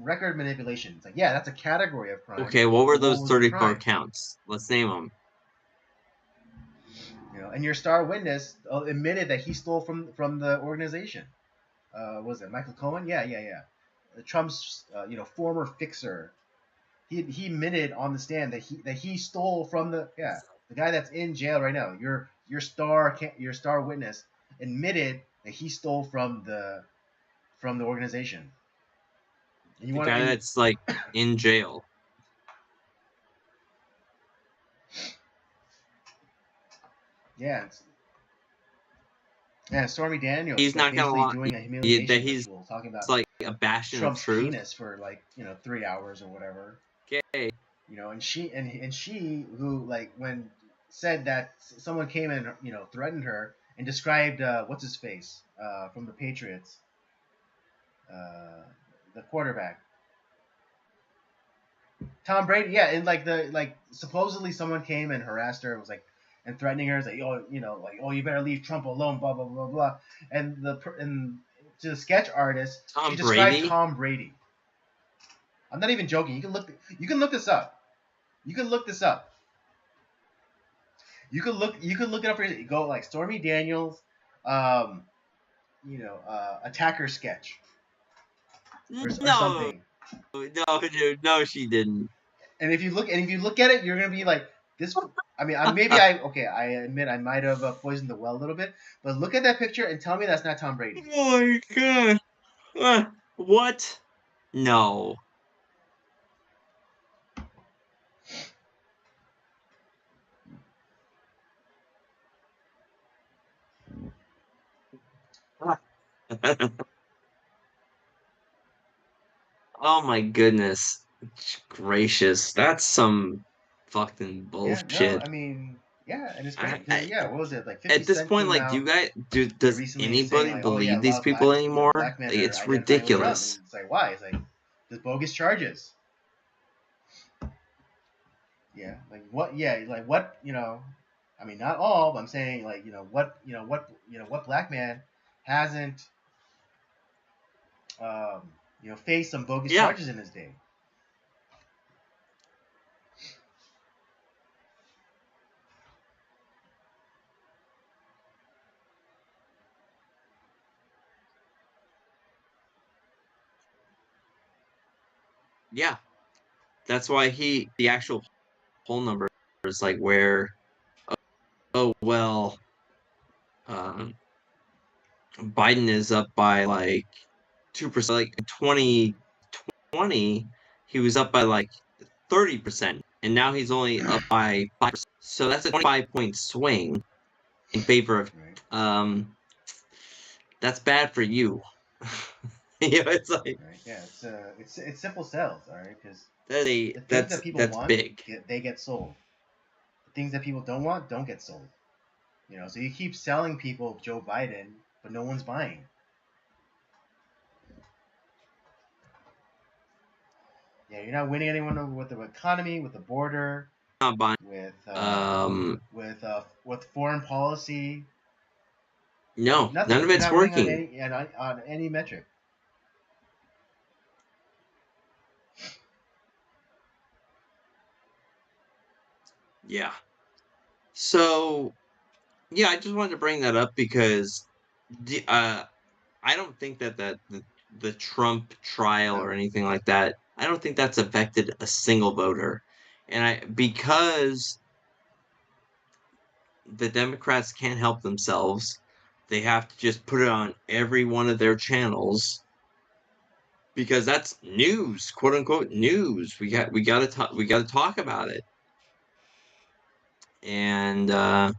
Record manipulation. It's like, yeah, that's a category of crime. Okay, what were those 34 counts? Let's name them. And your star witness admitted that he stole from the organization. Was it Michael Cohen? Yeah. Trump's former fixer. He admitted on the stand that he stole from the guy that's in jail right now. Your star witness admitted that he stole from the organization. The guy that's like in jail. Yeah. Stormy Daniels. He's not gonna lie. Doing a humiliation ritual, talking about like a bastion Trump's of truth. Penis for like 3 hours or whatever. Okay. And she who like when said that someone came and threatened her and described what's his face from the Patriots, the quarterback. Tom Brady, yeah, and supposedly someone came and harassed her, was like, and threatening her, like, you better leave Trump alone, blah blah blah blah, and to the sketch artist, she described Tom Brady. I'm not even joking. You can look this up. You can look this up. You can look it up for you. Go like Stormy Daniels, attacker sketch. Or something. No, dude, no, she didn't. And if you look at it, you're gonna be like, this. I mean, I admit I might have poisoned the well a little bit, but look at that picture and tell me that's not Tom Brady. Oh my god! What? No. Oh my goodness gracious! That's some fucking bullshit. I mean, Yeah, and it's great. What was it like? 50 at this Cent point, came like, out does recently anybody saying like, oh yeah, believe a these lot of people anymore? black men Like, are it's identifying with Trump. ridiculous. And it's like, why? It's like there's bogus charges. Yeah, like what? Yeah, like what? I mean, not all, but I'm saying like what black man hasn't faced some bogus Yeah. charges in his day. Yeah, that's why the actual poll number is like where, oh well, Biden is up by like 2%. Like 2020, he was up by like 30%, and now he's only up by 5%. So that's a 25-point swing in favor of. Right. That's bad for you. It's like, right. Yeah, it's simple sales, all right, because the things that people that's want, big. they get sold. The things that people don't want don't get sold. So you keep selling people Joe Biden, but no one's buying. Yeah, you're not winning anyone with the economy, with the border, Not buying. With foreign policy. No, Nothing. none of You're it's not winning working. on any metric. Yeah. So, yeah, I just wanted to bring that up because I don't think that the Trump trial or anything like that, I don't think that's affected a single voter. And because the Democrats can't help themselves, they have to just put it on every one of their channels because that's news, quote unquote news. We got to talk about it. And the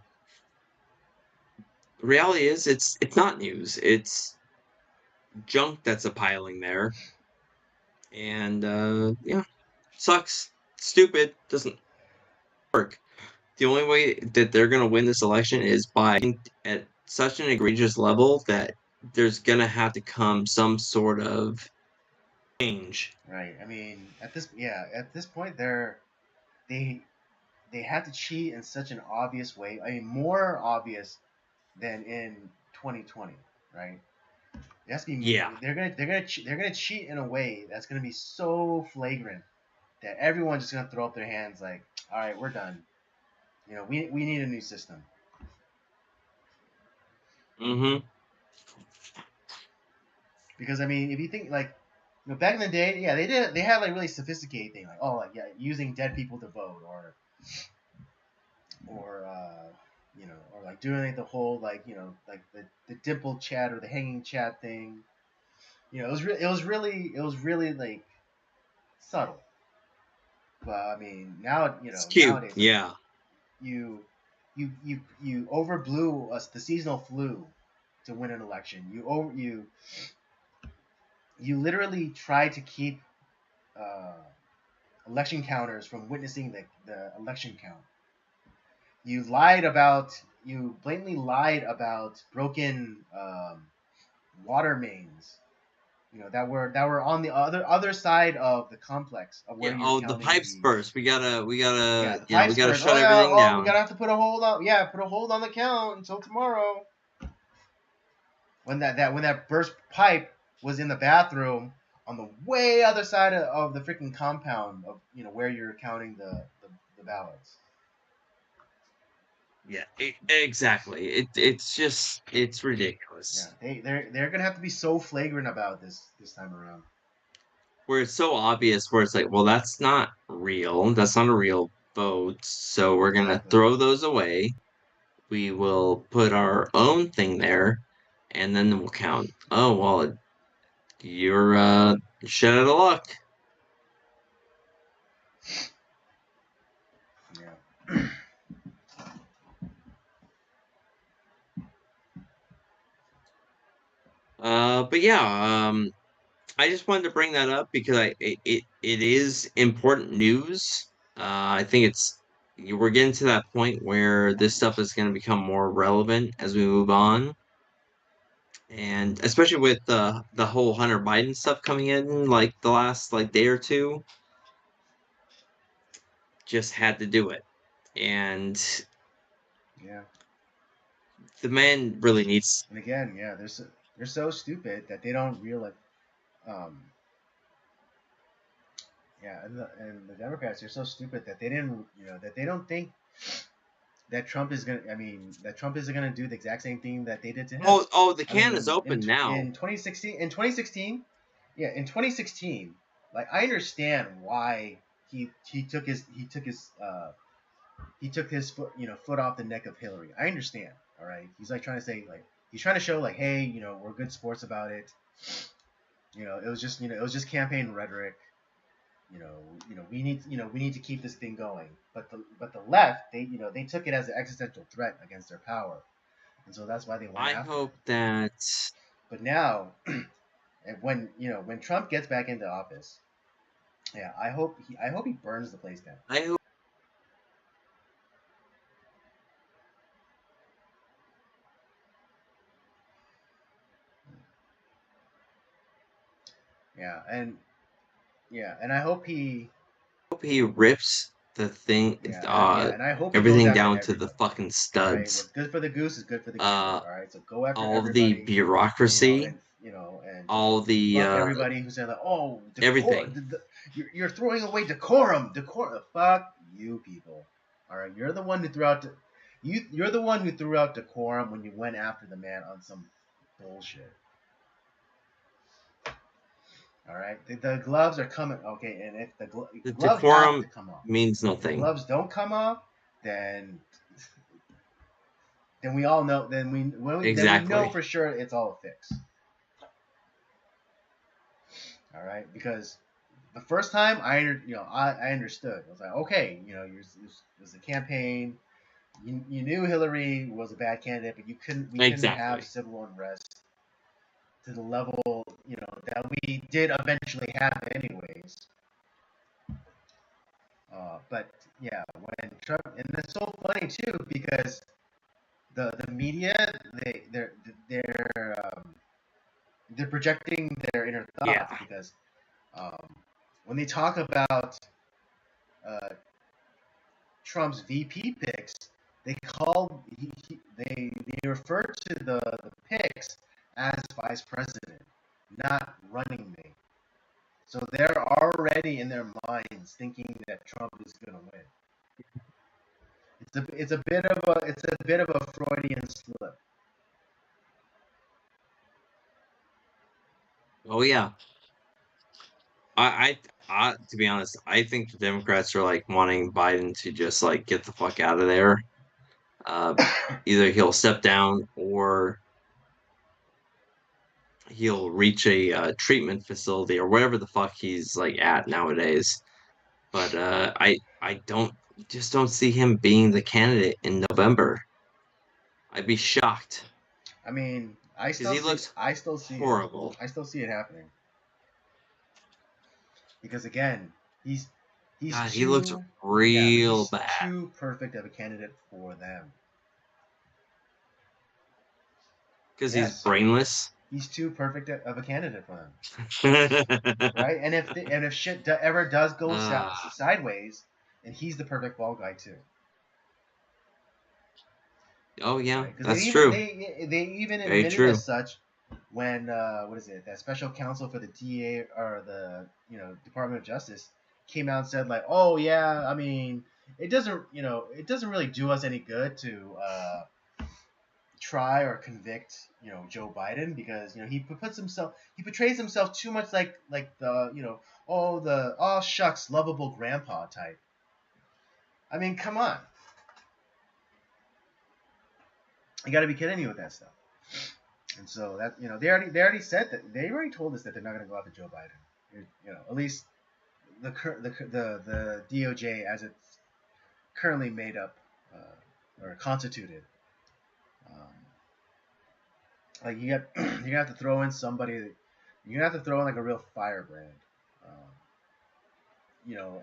reality is it's not news. It's junk that's a piling there. And yeah, sucks. Stupid. Doesn't work. The only way that they're going to win this election is by at such an egregious level that there's going to have to come some sort of change. Right. I mean, at this point, they have to cheat in such an obvious way. I mean, more obvious than in 2020, right? It has to be. Yeah. They're gonna cheat in a way that's gonna be so flagrant that everyone's just gonna throw up their hands like, all right, we're done. We need a new system. Mm-hmm. Because I mean, if you think like, back in the day, yeah, they had like really sophisticated thing, like, oh, like, yeah, using dead people to vote, or or like doing like the whole like like the dimple chat or the hanging chat thing. It was really like subtle. But I mean, now It's cute. nowadays, like, Yeah. you overblew us the seasonal flu to win an election. You literally tried to keep election counters from witnessing the election count. You blatantly lied about broken water mains, that were on the other side of the complex of where you're the counting pipes burst. We gotta the we pipes gotta burst. shut everything down. We gotta have to put a hold on the count until tomorrow. When that burst pipe was in the bathroom on the way other side of the freaking compound of where you're counting the ballots. Yeah, exactly. It's ridiculous. Yeah, they're gonna have to be so flagrant about this time around. Where it's so obvious, where it's like, well, that's not real. That's not a real vote. So we're gonna throw those away. We will put our own thing there, and then we'll count. Oh well, you're shit out of luck. Yeah. But yeah, I just wanted to bring that up because it is important news. I think it's we're getting to that point where this stuff is going to become more relevant as we move on, and especially with the whole Hunter Biden stuff coming in like the last like day or two, just had to do it, and Yeah. the man really needs. And again, yeah, they're so stupid that they don't realize. Um, yeah, and the Democrats are so stupid that they didn't, that they don't think that Trump is gonna. I mean, that Trump isn't gonna do the exact same thing that they did to him. The I can is mean, open now. in 2016, yeah, in 2016, like I understand why he took his foot off the neck of Hillary. I understand. All right, he's like trying to say like he's trying to show like, hey, we're good sports about it. It was just campaign rhetoric. We need to keep this thing going. But the left, they took it as an existential threat against their power, and so that's why they went I after hope it. that But now, when Trump gets back into office, yeah, I hope he burns the place down. I hope Yeah, and I hope he rips the thing, and I hope he goes everything after down to the everybody. fucking All right, studs. what's good for the goose is good for the gander. All right, so go after All of the everybody, bureaucracy, and just all the fuck everybody who said like, oh, everything. you're throwing away decorum. Fuck you people. All right, you're the one who threw out you're the one who threw out decorum when you went after the man on some bullshit. All right, the gloves are coming. Okay, and if the The gloves have decorum to come off, means if the nothing. gloves don't come off, then we all know. Then we know for sure it's all a fix. All right, because the first time I understood. I was like, okay, it was a campaign. You knew Hillary was a bad candidate, but we couldn't have civil unrest to the level that we did eventually have anyways. But yeah, when Trump, and it's so funny too because the media they're projecting their inner thoughts because when they talk about uh, Trump's VP picks, they refer to the picks as vice president, not running mate. So they're already in their minds thinking that Trump is going to win. It's a bit of a Freudian slip. Oh yeah. To be honest, I think the Democrats are like wanting Biden to just like get the fuck out of there. Either he'll step down or he'll reach a treatment facility or whatever the fuck he's like at nowadays. But I don't see him being the candidate in November. I'd be shocked. I mean, Because he looks horrible. I still see it happening. Because again, he's God, too, he looks real bad. Too perfect of a candidate for them. Because he's brainless. He's too perfect of a candidate for them. Right? And if shit ever does go sideways, then he's the perfect ball guy too. Oh yeah, right? That's true. They even admitted as such when that special counsel for the DA or the Department of Justice came out and said like, oh yeah, I mean it doesn't really do us any good to try or convict Joe Biden because he portrays himself too much like the oh shucks lovable grandpa type. I mean, come on. You got to be kidding me with that stuff. And so that they already said that they already told us that they're not going to go after Joe Biden. At least the DOJ as it's currently made up or constituted. Like you have to throw in somebody. You're gonna have to throw in like a real firebrand.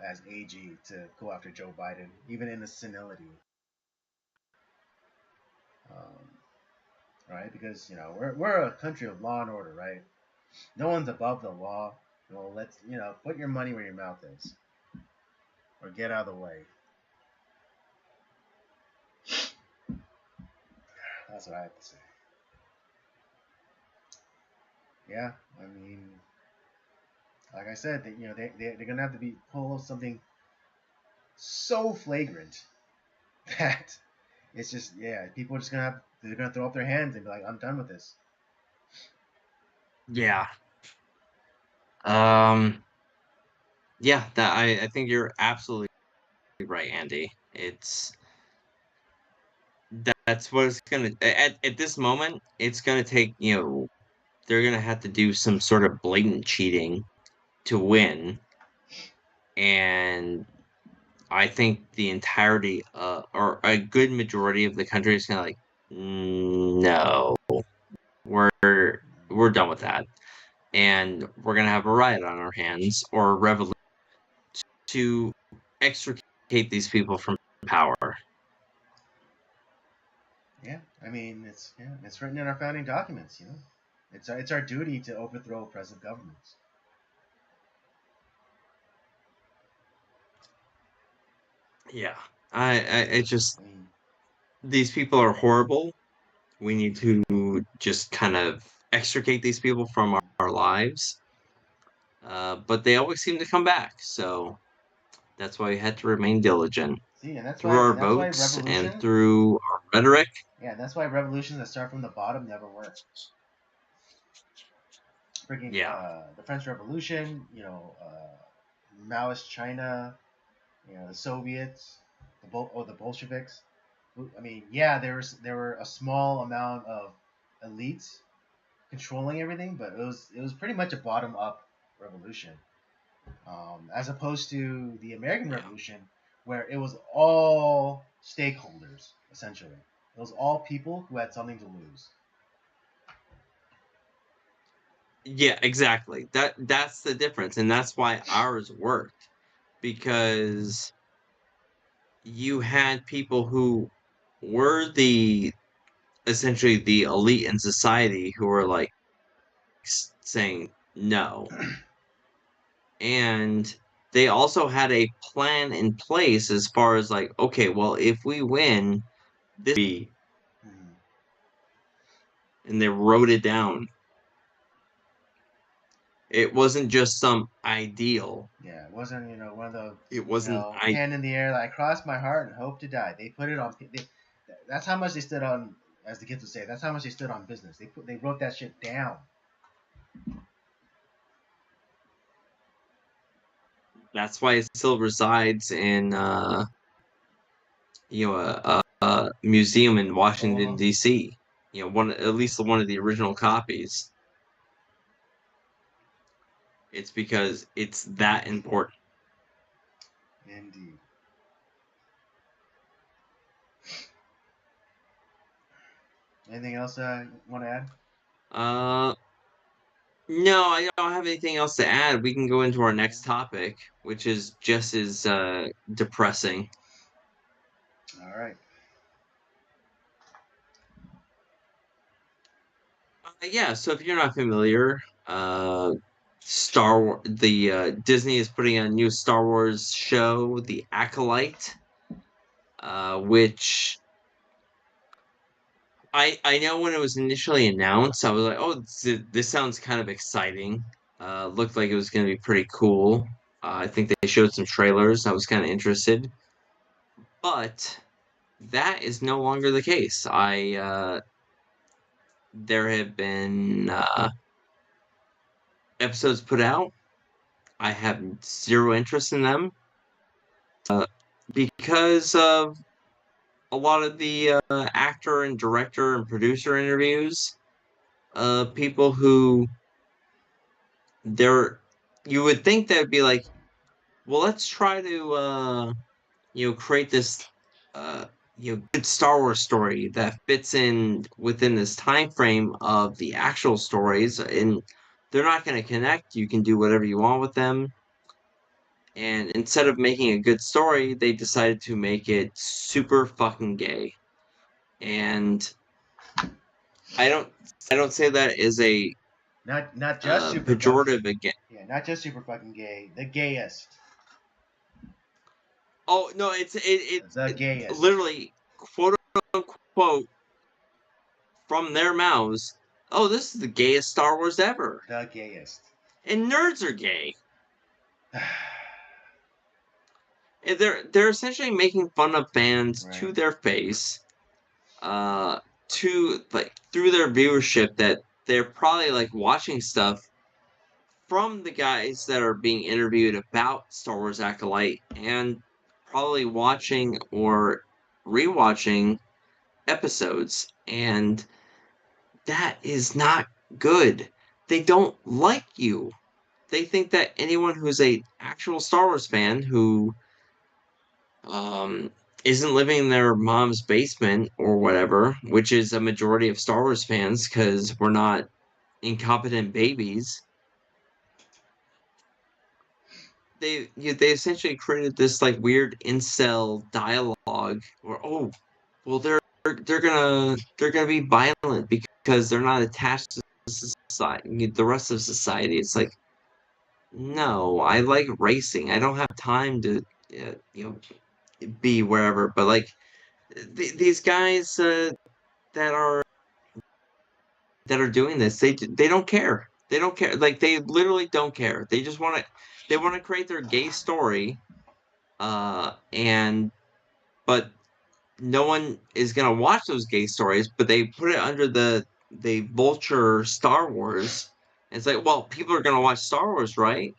as AG to go after Joe Biden, even in the senility. Um, right? Because we're a country of law and order, right? No one's above the law. Well, let's put your money where your mouth is, or get out of the way. That's what I have to say. Yeah, I mean, like I said, they're gonna have to pull something so flagrant that it's just people are just they're gonna throw up their hands and be like, I'm done with this. Yeah. Yeah, I think you're absolutely right, Andy. That's what it's gonna at this moment. It's gonna take they're gonna have to do some sort of blatant cheating to win, and I think the entirety or a good majority of the country is gonna like, no, we're we're done with that, and we're gonna have a riot on our hands or a revolution to extricate these people from power. Yeah, I mean it's written in our founding documents. It's our duty to overthrow oppressive governments. Yeah, I just I mean, these people are horrible. We need to just kind of extricate these people from our lives. But they always seem to come back, so that's why we had to remain diligent see, and that's through why our and that's why votes and revolution. through our rhetoric. Yeah, that's why revolutions that start from the bottom never work. Freaking Yeah, the French Revolution, Maoist China, the Soviets, the Bolsheviks. I mean, yeah, there were a small amount of elites controlling everything, but it was pretty much a bottom up revolution, as opposed to the American yeah, Revolution, where it was all stakeholders essentially. It was all people who had something to lose. yeah. Exactly. That's the difference, and that's why ours worked because you had people who were the essentially the elite in society who were like saying no. And they also had a plan in place as far as like, okay, well, if we win, this will be, Mhm. and they wrote it down. It wasn't just some ideal. Yeah, it wasn't one of those It wasn't I. hand in the air like I cross my heart and hope to die. They put it on. That's how much they stood on, as the kids would say. That's how much they stood on business. They wrote that shit down. That's why it still resides in a museum in Uh Washington huh. D.C. One at least one of the original copies. It's because it's that important. Indeed. Anything else you want to add? Uh, no, I don't have anything else to add. We can go into our next topic, which is just as depressing. All right. Yeah, so if you're not familiar, the Disney is putting a new Star Wars show, The Acolyte, which I know when it was initially announced, I was like, oh, this sounds kind of exciting. Looked like it was going to be pretty cool. I think they showed some trailers. I was kind of interested, but that is no longer the case. There have been episodes put out. I have zero interest in them because of a lot of the actor and director and producer interviews. People who they're you would think that would be like, well, let's try to create this uh good Star Wars story that fits in within this time frame of the actual stories, and they're not going to connect. You can do whatever you want with them, And instead of making a good story, they decided to make it super fucking gay. And I don't say that as a not just super pejorative fucking, again. yeah, not just super fucking gay, the gayest. Oh no, it The gayest. literally quote unquote from their mouths. Oh, this is the gayest Star Wars ever. The gayest. And nerds are gay. And they're essentially making fun of fans Right. to their face, to like through their viewership that they're probably like watching stuff from the guys that are being interviewed about Star Wars Acolyte and probably watching or rewatching episodes, and that is not good. They don't like you. They think that anyone who's a actual Star Wars fan who isn't living in their mom's basement or whatever, which is a majority of Star Wars fans because we're not incompetent babies. They essentially created this like weird incel dialogue where well they're gonna be violent because they're not attached to society, the rest of society. It's like, no, I like racing. I don't have time to be wherever. But like these guys that are doing this, they don't care. They don't care. Like they literally don't care. They want to create their gay story, and but no one is gonna watch those gay stories. But they put it under the vulture Star Wars. And it's like, well, people are gonna watch Star Wars, right?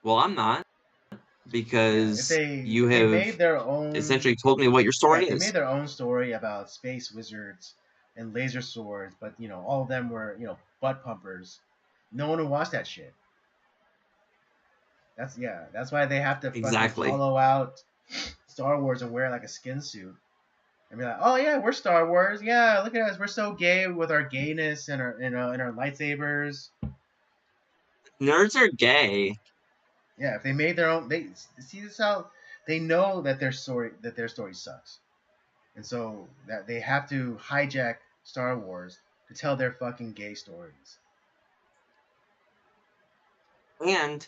Well, I'm not, Yeah, because you if they have made their own, essentially told me what your yeah, story if they made is. their own story about space wizards and laser swords, but all of them were butt pumpers, no one would watch that shit. That's why they have to fucking Exactly. hollow out Star Wars and wear like a skin suit and be like, oh yeah, we're Star Wars, yeah, look at us, we're so gay with our gayness and our lightsabers. Nerds are gay. Yeah, if they made their own, they see this how they know that their story sucks, and so that they have to hijack Star Wars to tell their fucking gay stories. And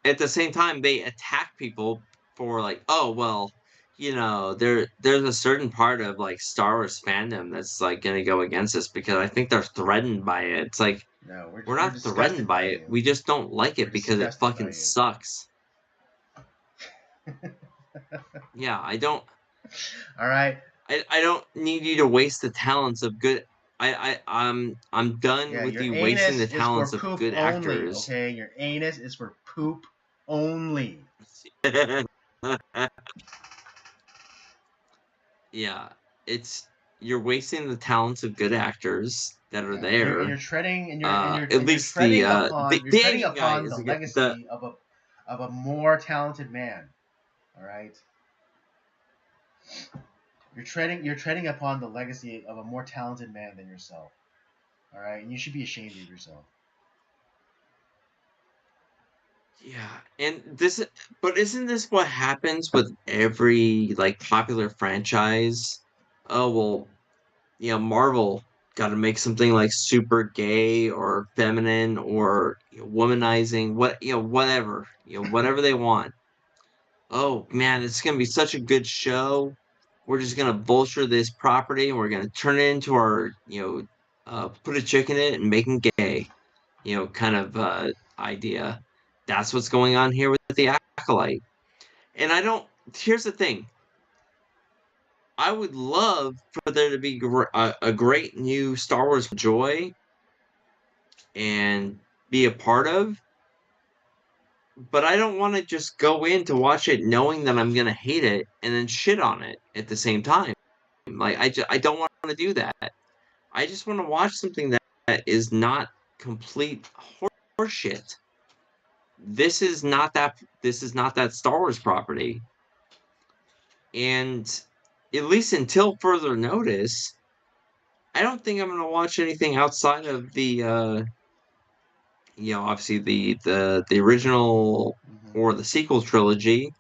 at the same time, they attack people for like, oh well, there's a certain part of like Star Wars fandom that's like gonna go against us because I think they're threatened by it. It's like, No, we're we're not threatened disgusted by by it. you. We just don't like We're it because it disgusted by fucking you. sucks. Yeah, All right. I don't need you to waste the talents of good. I'm done Yeah, with your you wasting anus the is for talents of poop good only. actors. Okay, your anus is for poop only. Yeah, you're wasting the talents of good actors that are Yeah, there. you're treading At least you're the treading Asian guy upon is the a good, the legacy of a more talented man. All right. You're treading upon the legacy of a more talented man than yourself. All right, and you should be ashamed of yourself. yeah, and but isn't this what happens with every like popular franchise? Oh well, Marvel got to make something like super gay or feminine or womanizing, whatever, whatever they want. Oh man, it's gonna be such a good show. We're just gonna vulture this property and we're gonna turn it into our, put a chick in it and make it gay, kind of idea. That's what's going on here with the Acolyte. And I don't. Here's the thing. I would love for there to be a great new Star Wars joy and be a part of, but I don't want to just go in to watch it knowing that I'm gonna hate it and then shit on it at the same time. Like I don't want to do that. I just want to watch something that is not complete horseshit. This is not that. This is not that Star Wars property, and at least until further notice, I don't think I'm gonna watch anything outside of the obviously the original or the sequel trilogy.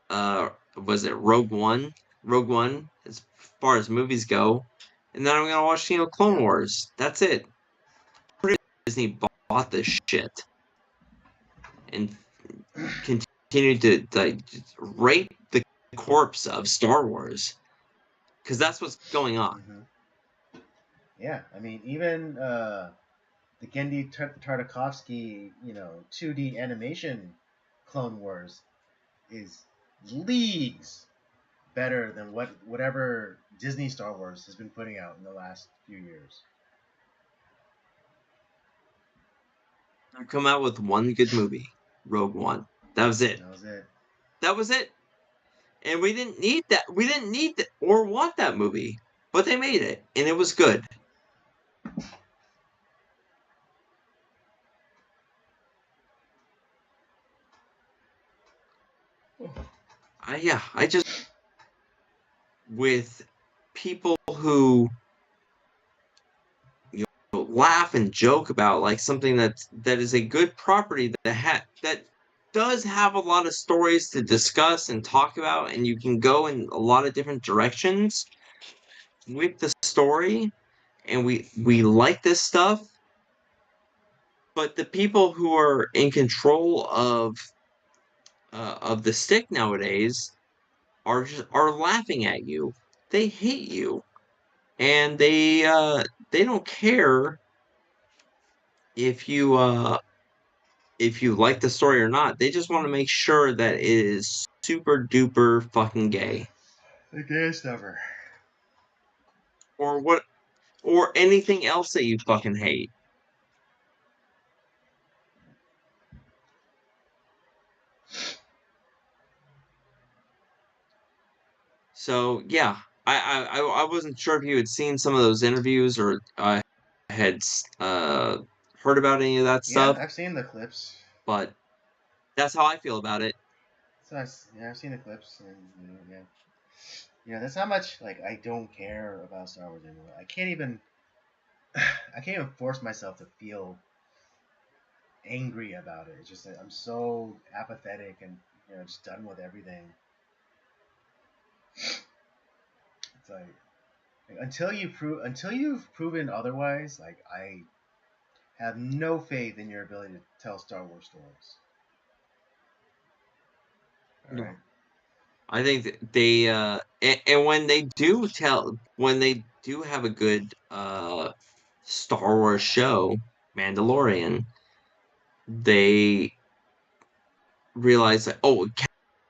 Was it Rogue One? Rogue One, as far as movies go, and then I'm gonna watch Clone Wars. That's it. Disney bought this shit and continued to like rape the corpse of Star Wars because that's what's going on. Mm-hmm. Yeah, I mean, even the Genndy Tartakovsky, 2D animation Clone Wars is leagues better than whatever Disney Star Wars has been putting out in the last few years. Come out with one good movie, Rogue One. That was it. That was it. That was it. And we didn't need that. We didn't need that or want that movie, but they made it, and it was good. I just with people who laugh and joke about like something that is a good property that does have a lot of stories to discuss and talk about, and you can go in a lot of different directions with the story, and we like this stuff. But the people who are in control of the stick nowadays are laughing at you. They hate you, and they don't care if you like the story or not. They just want to make sure that it is super duper fucking gay. The gayest ever. Or what or anything else that you fucking hate. So yeah, I wasn't sure if you had seen some of those interviews or had heard about any of that stuff. Yeah, I've seen the clips. But that's how I feel about it. So I've seen the clips, and that's how much like I don't care about Star Wars anymore. I can't even force myself to feel angry about it. It's just that I'm so apathetic and just done with everything. It's like until you've proven otherwise, like I have no faith in your ability to tell Star Wars stories. All right. I think they and when they do have a good Star Wars show, Mandalorian, they realize that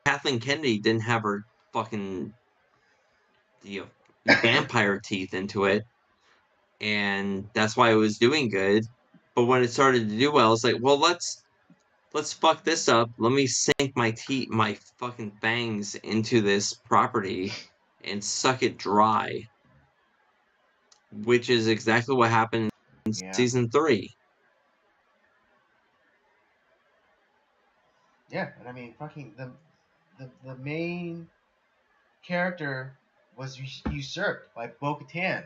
Kathleen Kennedy didn't have her fucking vampire teeth into it, and that's why it was doing good. But when it started to do well, it's like, well, let's fuck this up. Let me sink my fucking fangs into this property and suck it dry. Which is exactly what happened in season 3. Yeah, and I mean, fucking the main character was usurped by Bo-Katan.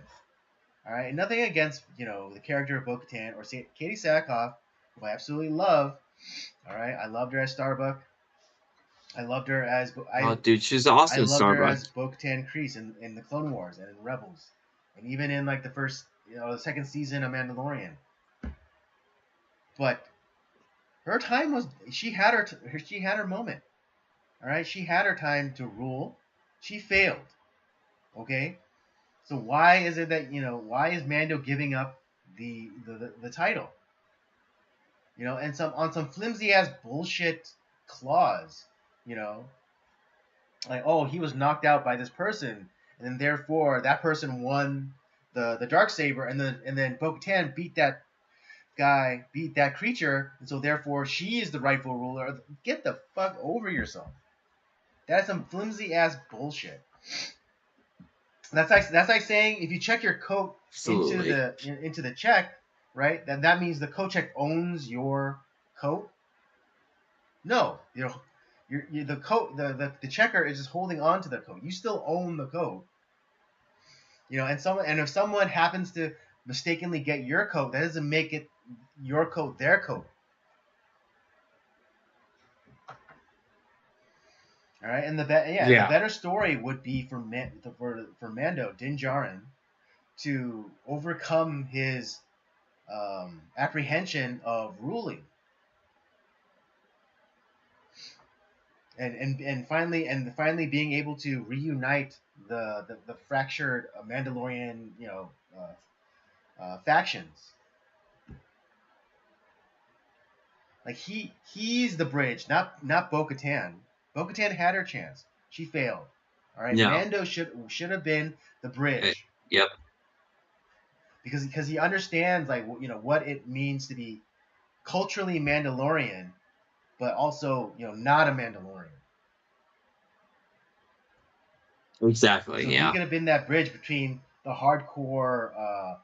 All right, and nothing against the character of Bo-Katan or Katie Sackhoff, who I absolutely love. All right, I loved her as Starbuck. I loved her as dude, she's awesome. I loved Starbuck. her as Bo-Katan Kryze in the Clone Wars and in Rebels, and even in like the second season of Mandalorian. But her time was she had her moment. All right, she had her time to rule. She failed. Okay, so why is it that why is Mando giving up the title? And on some flimsy ass bullshit clause. Like, oh, he was knocked out by this person, and then therefore that person won the Darksaber, and then Bo-Katan beat that creature, and so therefore she is the rightful ruler. Get the fuck over yourself. That's some flimsy ass bullshit. That's like saying if you check your coat into the check, right? Then that means the coat check owns your coat. No, the coat the checker is just holding on to the coat. You still own the coat. And if someone happens to mistakenly get your coat, that doesn't make it your coat, their coat. All right, and the better story would be for Mando Din Djarin to overcome his apprehension of ruling, and finally being able to reunite the fractured Mandalorian factions. Like he's the bridge, not Bo-Katan. Bo-Katan had her chance. She failed. All right, No. Mando should have been the bridge. Yep. Because he understands what it means to be culturally Mandalorian, but also not a Mandalorian. Exactly. So yeah. he could have been that bridge between the hardcore, I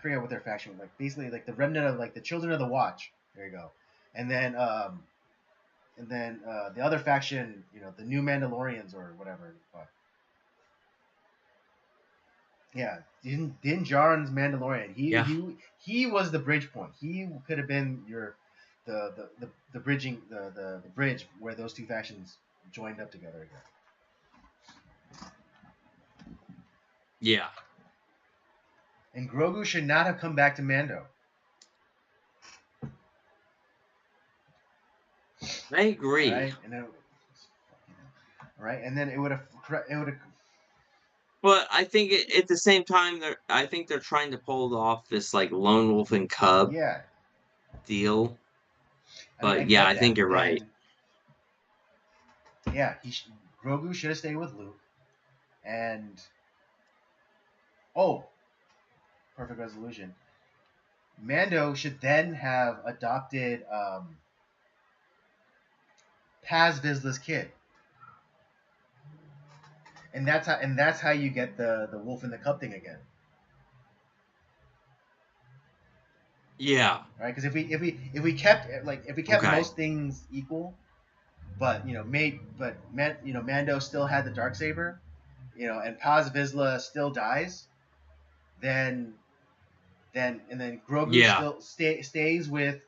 forget what their faction was like. Basically, like the remnant of like the Children of the Watch. There you go. And then the other faction, the New Mandalorians or whatever. Yeah, Din Djarin's Mandalorian. He was the bridge point. He could have been the bridging the bridge where those two factions joined up together again. Yeah. And Grogu should not have come back to Mando. I agree. Right, and then it would have. But I think at the same time, I think they're trying to pull off this like lone wolf and cub deal. But I think you're right. Yeah, Grogu should have stayed with Luke, and perfect resolution. Mando should then have adopted Paz Vizsla's kid, and that's how you get the wolf and the cub thing again. Yeah. Right, because if we kept most things equal, but Mando still had the Darksaber, and Paz Vizsla still dies, then Grogu still stays with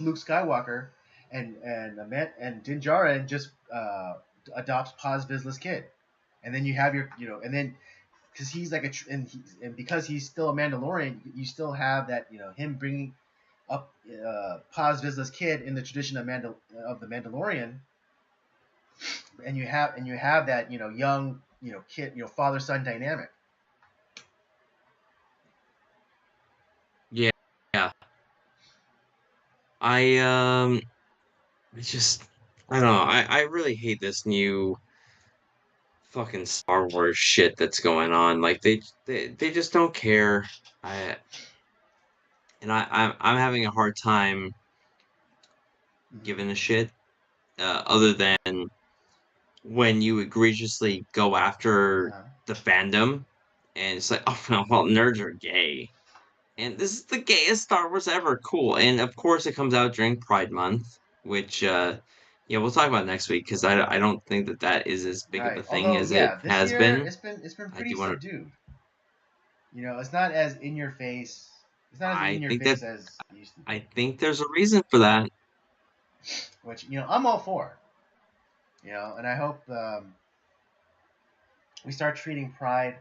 Luke Skywalker, and Din Djarin just adopts Paz Vizsla's kid, and then you have and then because he's like and because he's still a Mandalorian, you still have that him bringing up Paz Vizsla's kid in the tradition of the Mandalorian, and you have that young kid father son dynamic. Yeah. I don't know. I really hate this new fucking Star Wars shit that's going on. Like they just don't care. I'm having a hard time giving a shit. Other than when you egregiously go after the fandom, and it's like, oh well, nerds are gay, and this is the gayest Star Wars ever. Cool, and of course it comes out during Pride Month, which we'll talk about next week because I don't think that is as big of a thing as it has been. It's been pretty subdued. It's not as in your face. It's not as in your face as it used to be. I think there's a reason for that. Which I'm all for. And I hope we start treating pride,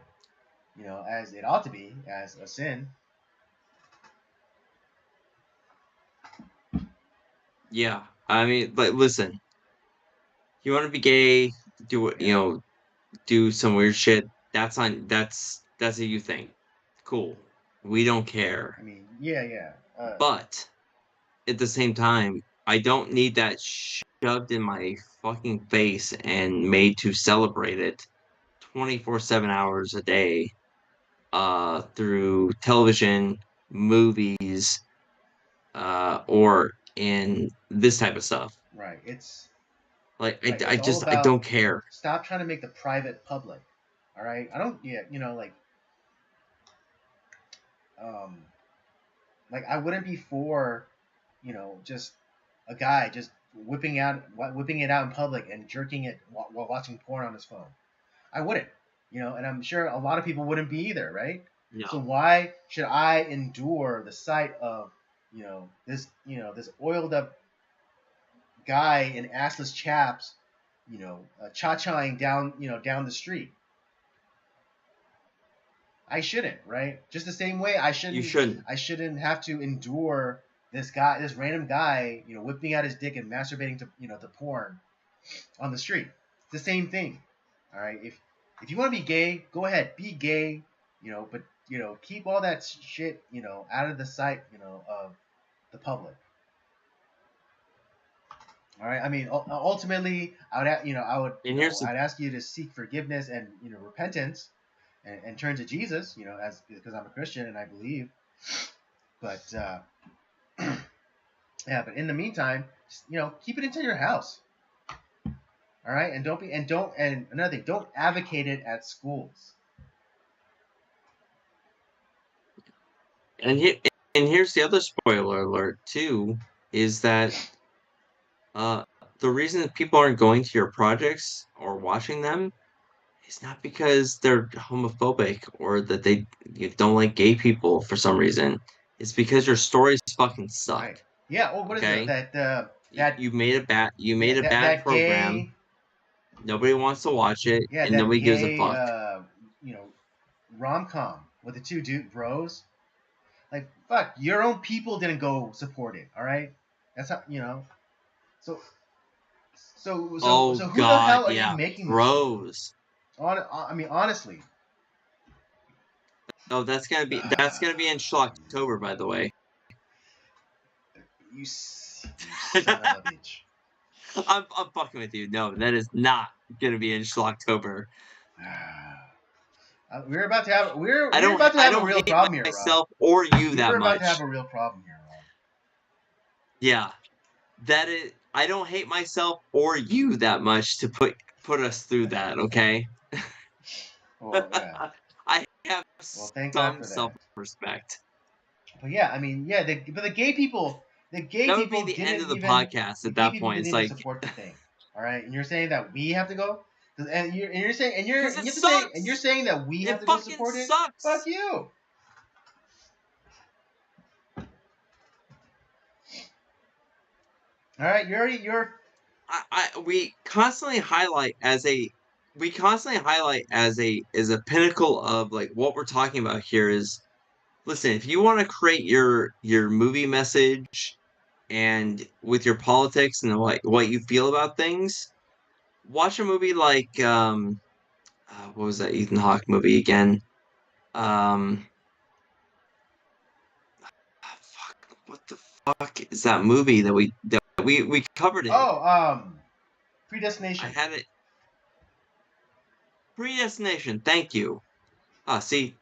as it ought to be, as a sin. Yeah, I mean, but listen, you want to be gay, do it, do some weird shit. That's a you thing. Cool. We don't care. I mean, yeah. But at the same time, I don't need that shoved in my fucking face and made to celebrate it 24/7 hours a day through television, movies, or in this type of stuff. Right. It's like I don't care. Stop trying to make the private public. All right. I don't. Yeah. Like I wouldn't be for, just a guy just whipping it out in public and jerking it while watching porn on his phone. I wouldn't. And I'm sure a lot of people wouldn't be either, right? No. So why should I endure the sight of this oiled up guy in assless chaps, cha-chaing down the street? I shouldn't, right? Just the same way You shouldn't. I shouldn't have to endure this random guy, whipping out his dick and masturbating to porn on the street. It's the same thing. All right. If you want to be gay, go ahead, be gay. But keep all that shit, out of the sight, of the public. All right. I mean, ultimately, I'd ask you to seek forgiveness and repentance, and turn to Jesus, because I'm a Christian and I believe. But yeah. But in the meantime, just, keep it into your house. All right, and another thing, don't advocate it at schools. And here's the other spoiler alert too, is that the reason that people aren't going to your projects or watching them is not because they're homophobic or that you don't like gay people for some reason. It's because your stories fucking suck. Right. Yeah. Well, what is it that you made a bad that program. Gay, nobody wants to watch it, yeah, and that nobody gives a gay, fuck. rom-com with the two bros. Like, fuck, your own people didn't go support it. All right, that's how So, Oh so who the God, hell are you yeah, making this bros. for? I mean, honestly. Oh, that's gonna be in Schlocktober, by the way. You son of a bitch. I'm fucking with you. No, that is not gonna be in Schlocktober. We're about to have a real hate problem here, myself or you that We're about much. to have a real problem here, Rob. Yeah, that is. I don't hate myself or you that much to put us through that. Okay. Well, yeah. I have Thank God some for that. self-respect. But yeah, I mean, yeah, but the gay people, That would be the end of the podcast at that point. It's like support the thing. All right, and you're saying that we have to go, and you're saying that we have to go support it. Fuck you. All right, we constantly highlight as a pinnacle of like what we're talking about here is, listen, if you want to create your movie message and with your politics and like what you feel about things, watch a movie like what was that Ethan Hawke movie again? What the fuck is that movie that we covered it? Oh, Predestination. I had it. Predestination. Thank you. See,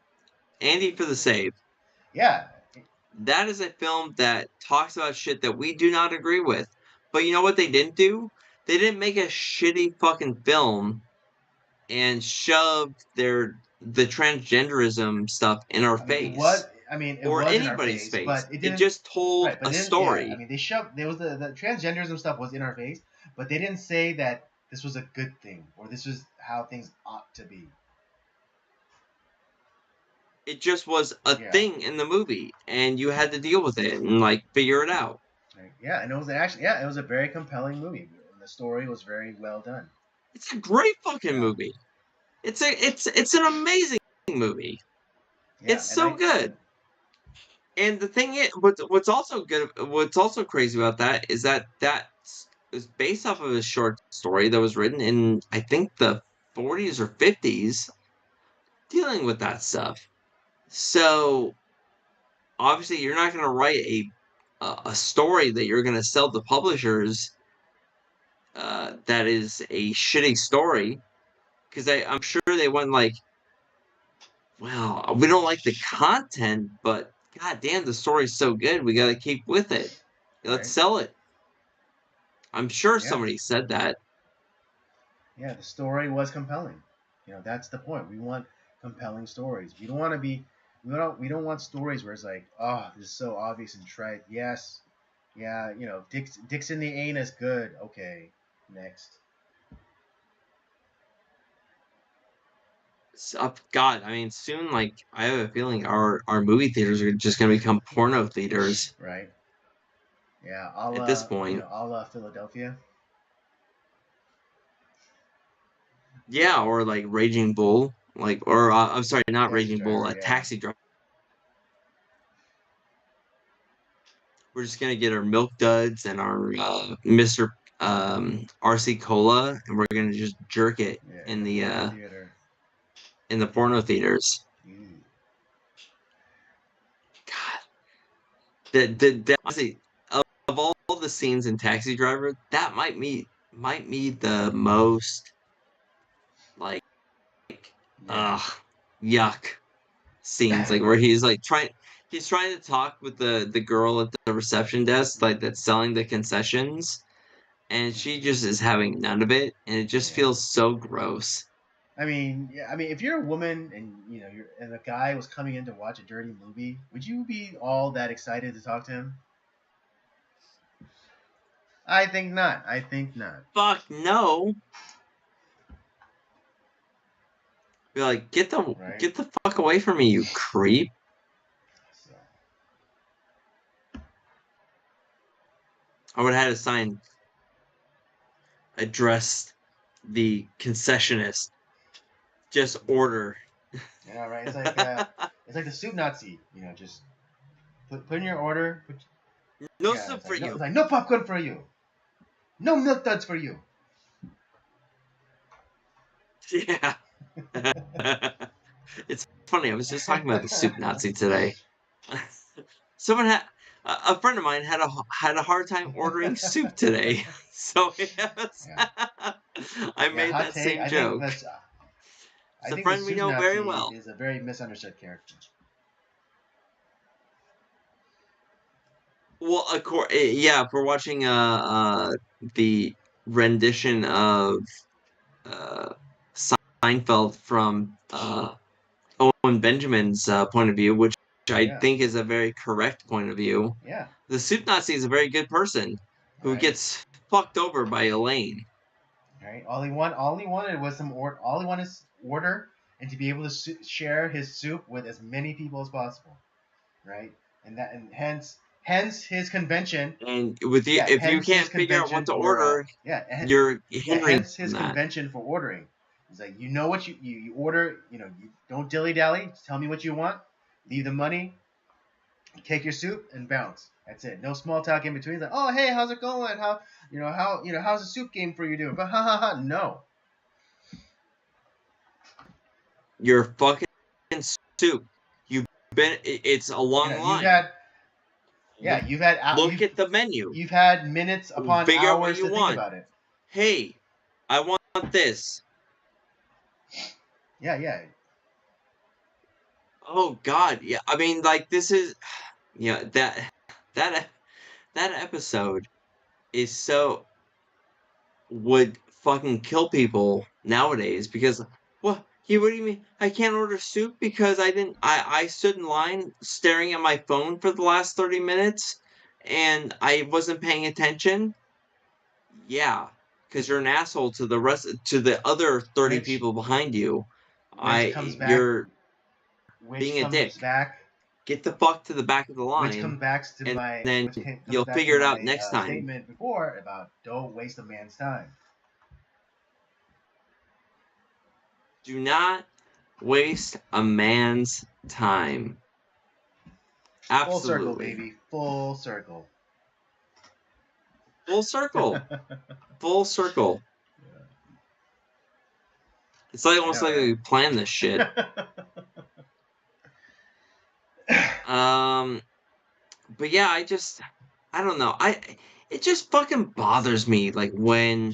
Andy for the save. Yeah. That is a film that talks about shit that we do not agree with. But you know what they didn't do? They didn't make a shitty fucking film and shove the transgenderism stuff in our face. It was anybody's in our face, but it just told a story. Yeah, I mean, there was the transgenderism stuff was in our face, but they didn't say that this was a good thing or this was how things ought to be. It just was a thing in the movie, and you had to deal with it and like figure it out. Yeah, and it was a very compelling movie. The story was very well done. It's a great fucking movie. It's an amazing movie. Yeah, it's so good. And the thing is, what's also crazy about that is that is based off of a short story that was written in I think the 40s or 50s, dealing with that stuff. So obviously, you're not going to write a story that you're going to sell to publishers that is a shitty story, because I'm sure they went like, well, we don't like the content, but god damn, the story's so good, we got to keep with it. Let's sell it. I'm sure somebody said that. Yeah, the story was compelling. That's the point. We want compelling stories. We don't want to be. We don't want stories where it's like, oh, this is so obvious and trite. Yes, yeah, dicks in the anus, good. Okay, next. God, I mean, soon, like, I have a feeling our movie theaters are just gonna become porno theaters Right. Yeah, at this point. a la Philadelphia. Yeah, or like Raging Bull, like, or I'm sorry, not Taxi Raging Bull, driver. a Yeah. Taxi Driver. We're just gonna get our Milk Duds and our Mr. RC Cola, and we're gonna just jerk it Yeah. in In the the porno theater. porno theaters. Ew. God, honestly, of all the scenes in Taxi Driver, that might be the most like Yeah. yuck scenes, like where he's trying to talk with the girl at the reception desk, like that's selling the concessions, and she just is having none of it, and it just Yeah. feels so gross. I mean, yeah. I mean, if you're a woman and and a guy was coming in to watch a dirty movie, would you be all that excited to talk to him? I think not. I think not. Fuck no. Be like, Right. get the fuck away from me, you creep. So, I would have had a sign addressed the concessionist. Just order. right. It's like the soup Nazi. Just put in your order. No Yeah. soup for It's you. like no popcorn for you. No milk duds for you. Yeah. It's funny. I was just talking about the soup Nazi today. Someone had a friend of mine had a hard time ordering soup today, so yes, Yeah. I Yeah. made Hot that take. same joke. I It's a think the friend we soup know very Nazi well. is a very misunderstood character. Well, of course, yeah. If we're watching the rendition of uh Seinfeld from Owen Benjamin's point of view, which I Yeah. think is a very correct point of view. Yeah. The soup Nazi is a very good person who Right. gets fucked over by Elaine. Right. All he wanted was some order. All he wanted is order and to be able to share his soup with as many people as possible. Right. And hence his convention. And with you, Yeah. if you Hence his can't figure out what convention to for order, yeah. you're Yeah. hindering Hence his from that. convention for ordering. He's like, you know what you order. You don't dilly dally. Tell me what you want. Leave the money. Take your soup and bounce. That's it. No small talk in between. It's like, oh hey, how's it going? How's the soup game for you doing? But ha ha ha. No. You're fucking soup. You've been. It's a long You've line. had you've had Look at the menu. you've had minutes upon Figure out what hours you to think want. about it. Hey, I want this. Yeah. Oh God, yeah. I mean, like this is, yeah. That that episode is so would fucking kill people nowadays because what? What do you mean? I can't order soup because I didn't. I stood in line staring at my phone for the last 30 minutes, and I wasn't paying attention. Yeah, because you're an asshole to the other 30 Which people behind you. which comes back You're which being a dick. comes back Get the fuck to the back of the line, and then comes you'll back to figure it out my next time. statement before about don't waste a man's time. Do not waste a man's time. Full circle, Absolutely. baby. Full circle. Full circle. Full circle. It's like almost like we planned this shit. But yeah, I don't know. It just fucking bothers me like when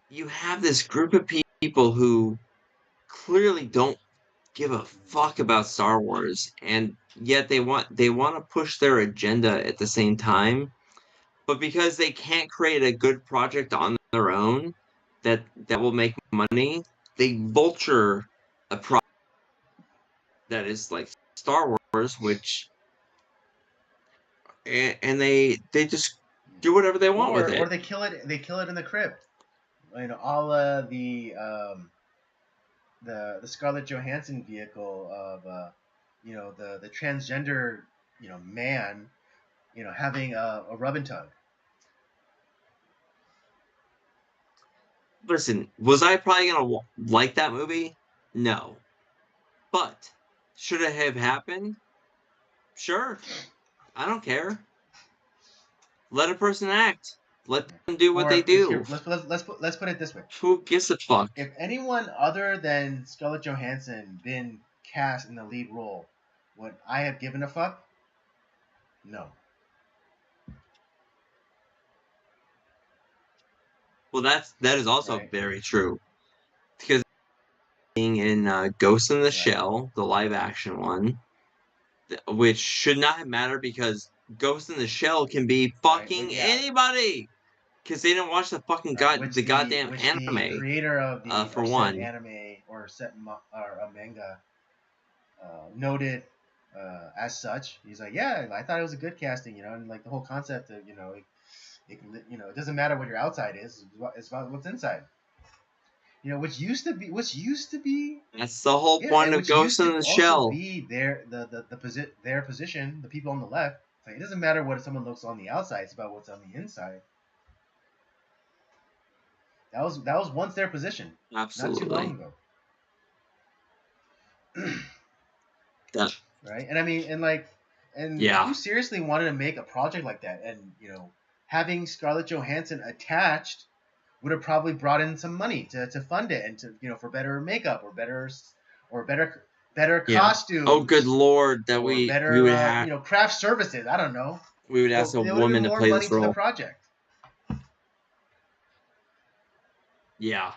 you have this group of people who clearly don't give a fuck about Star Wars, and yet they want to push their agenda at the same time. But because they can't create a good project on their own that will make money, they vulture a project that is like Star Wars, which and they just do whatever they want with or it. they kill it in the crypt. All the the Scarlett Johansson vehicle of the transgender man having a rub and tug. Listen, was I probably gonna like that movie? No, but should it have happened? Sure, I don't care. Let a person act. Let them do what they do. Let's put it this way. Who gives a fuck? If anyone other than Scarlett Johansson been cast in the lead role, would I have given a fuck? No. Well, that is also Right. very true. Because being in Ghost in the Right. Shell, the live action one, which should not have mattered because Ghost in the Shell can be fucking anybody. Because they didn't watch the fucking goddamn anime. The creator of the for one anime or a manga noted as such. He's like, yeah, I thought it was a good casting, and like the whole concept of it doesn't matter what your outside is; it's about what's inside. Which used to be. That's the whole point of Ghost in the Shell. Be their position, the people on the left. It's like, it doesn't matter what someone looks on the outside; it's about what's on the inside. That was once their position. Absolutely. Not too long ago. Yeah. Right, and I mean, if you seriously wanted to make a project like that, and having Scarlett Johansson attached would have probably brought in some money to fund it, and to for better makeup or better costumes. Oh, good lord, that we would have craft services. I don't know. We would ask a woman to play this role. To the project. Yeah.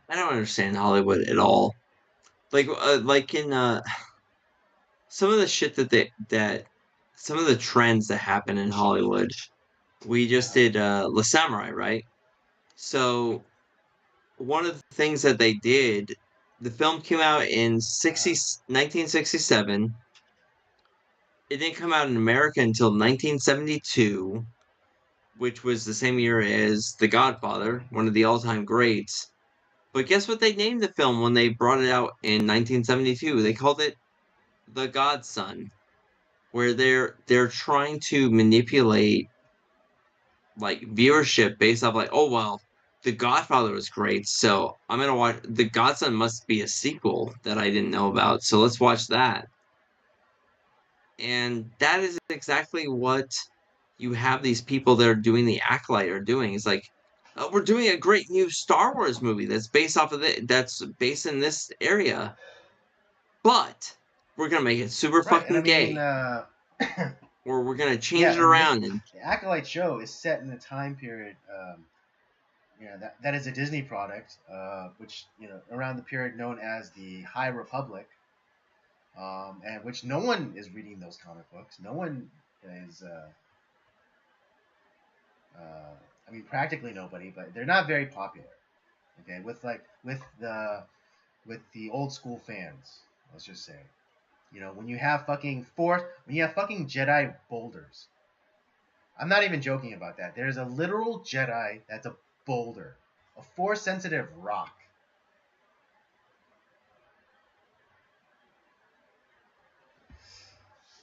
I don't understand Hollywood at all. Like in some of the shit that some of the trends that happen in Hollywood. We just did La Samurai, right? So one of the things that they did, the film came out in 1967. It didn't come out in America until 1972, which was the same year as The Godfather, one of the all-time greats. But guess what they named the film when they brought it out in 1972? They called it The Godson, where they're trying to manipulate like viewership based off like, oh well, The Godfather was great, so I'm gonna watch The Godson must be a sequel that I didn't know about, so let's watch that. And that is exactly what you have these people that are doing the Acolyte are doing. It's like, we're doing a great new Star Wars movie that's based off of that's based in this area, but we're gonna make it super fucking gay, or we're gonna change it around. And the Acolyte show is set in a time period, that is a Disney product, which around the period known as the High Republic, and which no one is reading those comic books. No one is. I mean, practically nobody, but they're not very popular. Okay, with the old school fans, let's just say, when you have fucking Jedi boulders. I'm not even joking about that. There's a literal Jedi that's a boulder, a force sensitive rock.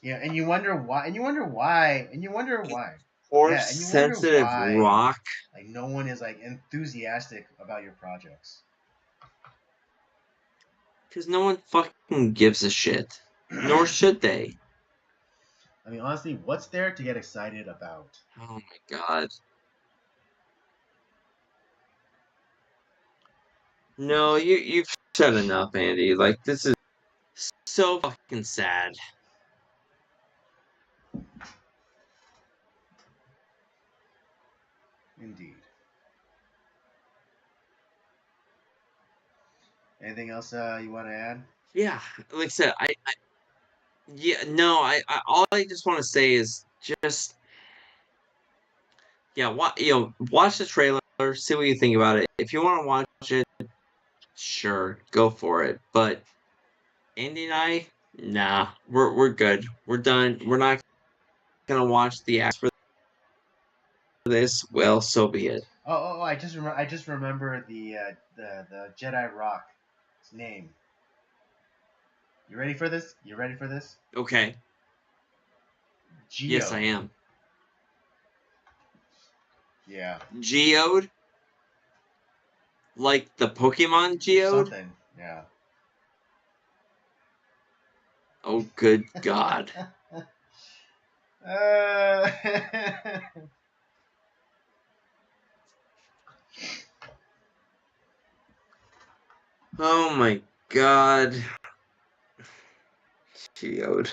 Yeah, and you wonder why. Force sensitive rock. Like no one is like enthusiastic about your projects. Because no one fucking gives a shit. Nor should they. I mean, honestly, what's there to get excited about? Oh my god. No, you've said enough, Andy. Like, this is so fucking sad. Indeed. Anything else you want to add? Yeah, like I said, all I just want to say is just, yeah, watch the trailer, see what you think about it. If you want to watch it, sure, go for it. But Andy and I, nah, we're good. We're done. We're not gonna watch the act for this. Well, so be it. I just remember the Jedi Rock's name. You ready for this? Okay. Yes, I Geode. am. Yeah. Geode? Like the Pokemon Geode? Something. Yeah. Oh, good God. uh, Oh my God. Geode.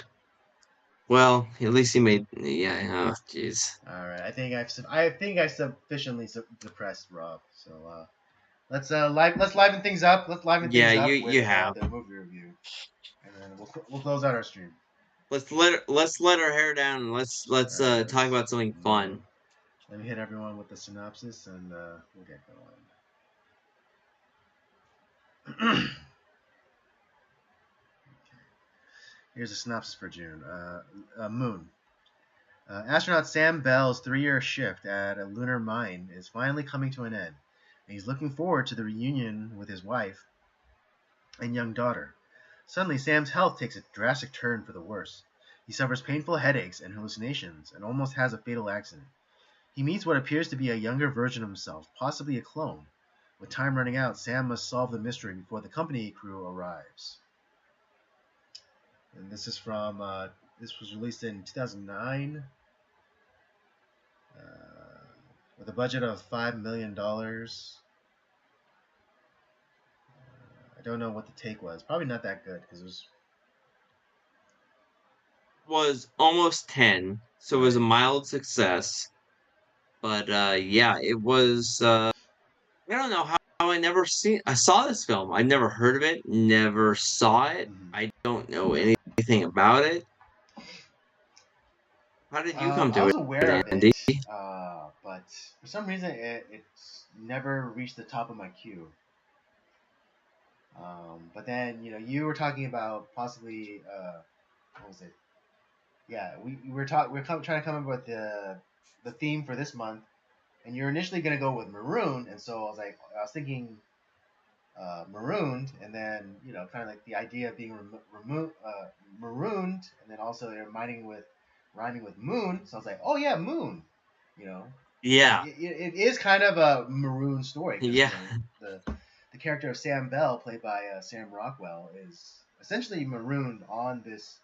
Well, at least he made. Yeah, oh, jeez. all right. I think I've sufficiently depressed Rob. So let's liven things up. Let's liven Yeah, things up you with have. the movie review, and then we'll close out our stream. Let's let our hair down and let's All right. talk about something fun. Let me hit everyone with the synopsis, and we'll get going. Here's a synopsis for June. Moon. Astronaut Sam Bell's 3-year shift at a lunar mine is finally coming to an end, and he's looking forward to the reunion with his wife and young daughter. Suddenly, Sam's health takes a drastic turn for the worse. He suffers painful headaches and hallucinations and almost has a fatal accident. He meets what appears to be a younger version of himself, possibly a clone. With time running out, Sam must solve the mystery before the company crew arrives. And this was released in 2009 with a budget of $5 million. I don't know what the take was. Probably not that good because it Was almost 10, so it was a mild success. But yeah, it was. I don't know how I saw this film. I never heard of it, never saw it. I don't know anything about it. How did you come I to was it, aware of Andy? it, but for some reason it's never reached the top of my queue. But then you were talking about possibly what was it? Yeah, trying to come up with the theme for this month, and you're initially gonna go with maroon, and so I was thinking marooned, and then kind of like the idea of being marooned, and then also rhyming with moon. So I was like, oh yeah, moon. You know, Yeah, it is kind of a maroon story because yeah, the character of Sam Bell, played by Sam Rockwell, is essentially marooned on this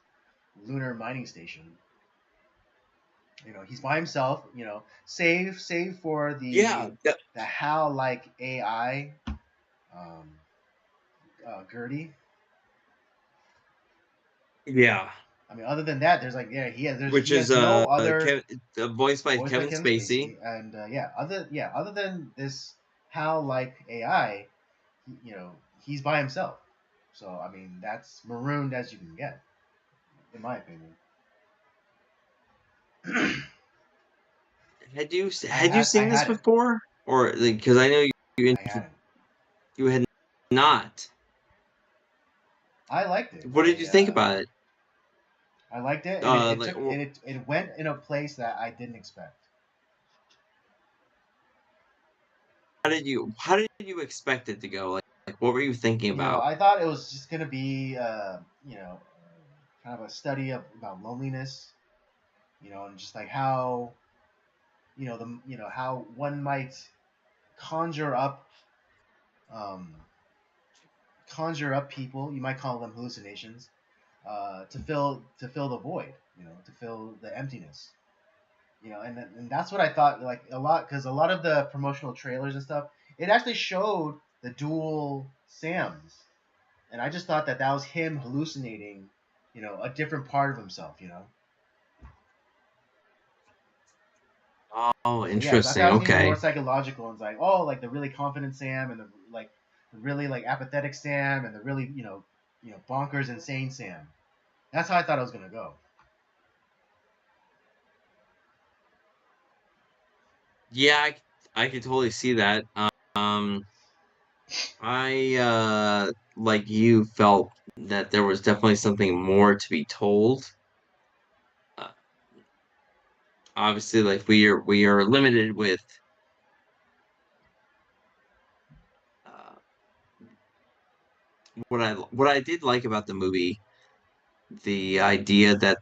lunar mining station. He's by himself. Save for yeah, the HAL like AI, Gertie. yeah. I mean, other than that, Which he is has no other voiced by voiced by Kevin Kevin Spacey. Spacey, and other than this HAL like AI, he's by himself. So I mean, that's marooned as you can get, in my opinion. Had you I seen this hadn't. before, or because I know you I hadn't. you had not? I liked it. What did you think about it? I liked it, and Like, it went in a place that I didn't expect. how did you expect it to go? Like what were you thinking about? I thought it was just gonna be, kind of a study about loneliness, and just like how, how one might conjure up, um, people. You might call them hallucinations, to fill the void, to fill the emptiness. And that's what I thought, like, a lot, because a lot of the promotional trailers and stuff, it actually showed the dual Sams, and I just thought that was him hallucinating, a different part of himself. Oh, So yeah, I interesting. thought I was gonna be more Okay. psychological, and it's like, oh, like the really confident Sam, and the really like apathetic Sam, and the really bonkers insane Sam. That's how I thought I was gonna go. Yeah, I could totally see that. I like you felt that there was definitely something more to be told. Uh, Obviously, like we are limited with what I did like about the movie, the idea that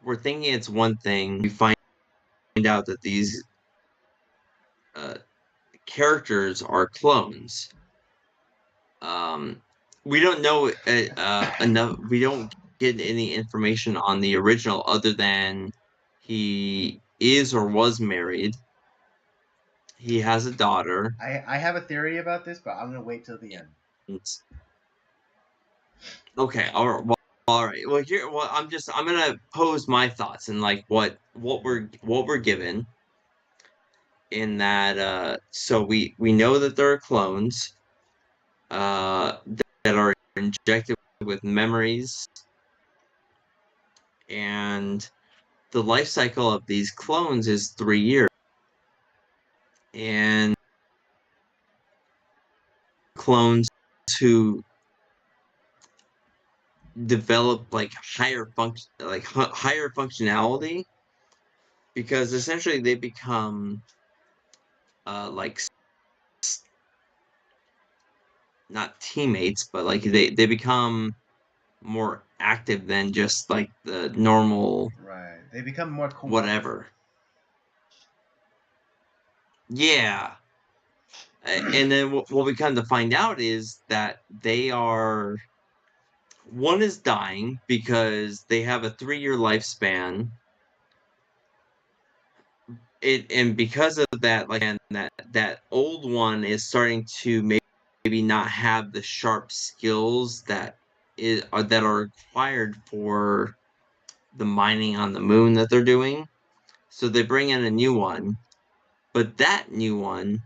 we're thinking it's one thing, we find out that these uh, characters are clones. Um, we don't know enough. We don't get any information on the original other than he is or was married. He has a daughter. I have a theory about this, but I'm gonna wait till the end. Okay, all right. Well, I'm gonna pose my thoughts and like what we're given in that. So we know that there are clones, that are injected with memories, and the life cycle of these clones is 3 years, and clones who develop like higher functionality because essentially they become like not teammates, but like they become more active than just like the normal Right. They become more cooperative. whatever. Yeah. And then what we come to find out is that one is dying because they have a 3-year lifespan. And because of that, like, and that old one is starting to maybe not have the sharp skills that are required for the mining on the moon that they're doing. So they bring in a new one, but that new one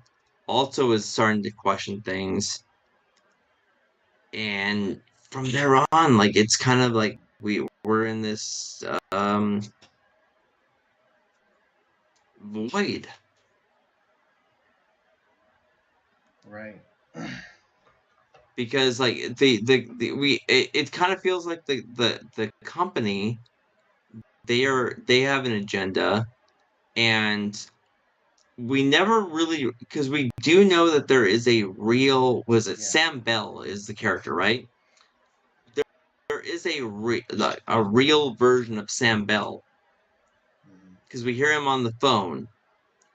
also is starting to question things. And from there on, like it's kind of like we're in this void. Right. Because like it kind of feels like the company they have an agenda, and we never really, because we do know that there is a real, was it Yeah. Sam Bell is the character, right? There is a real version of Sam Bell Mhm. because we hear him on the phone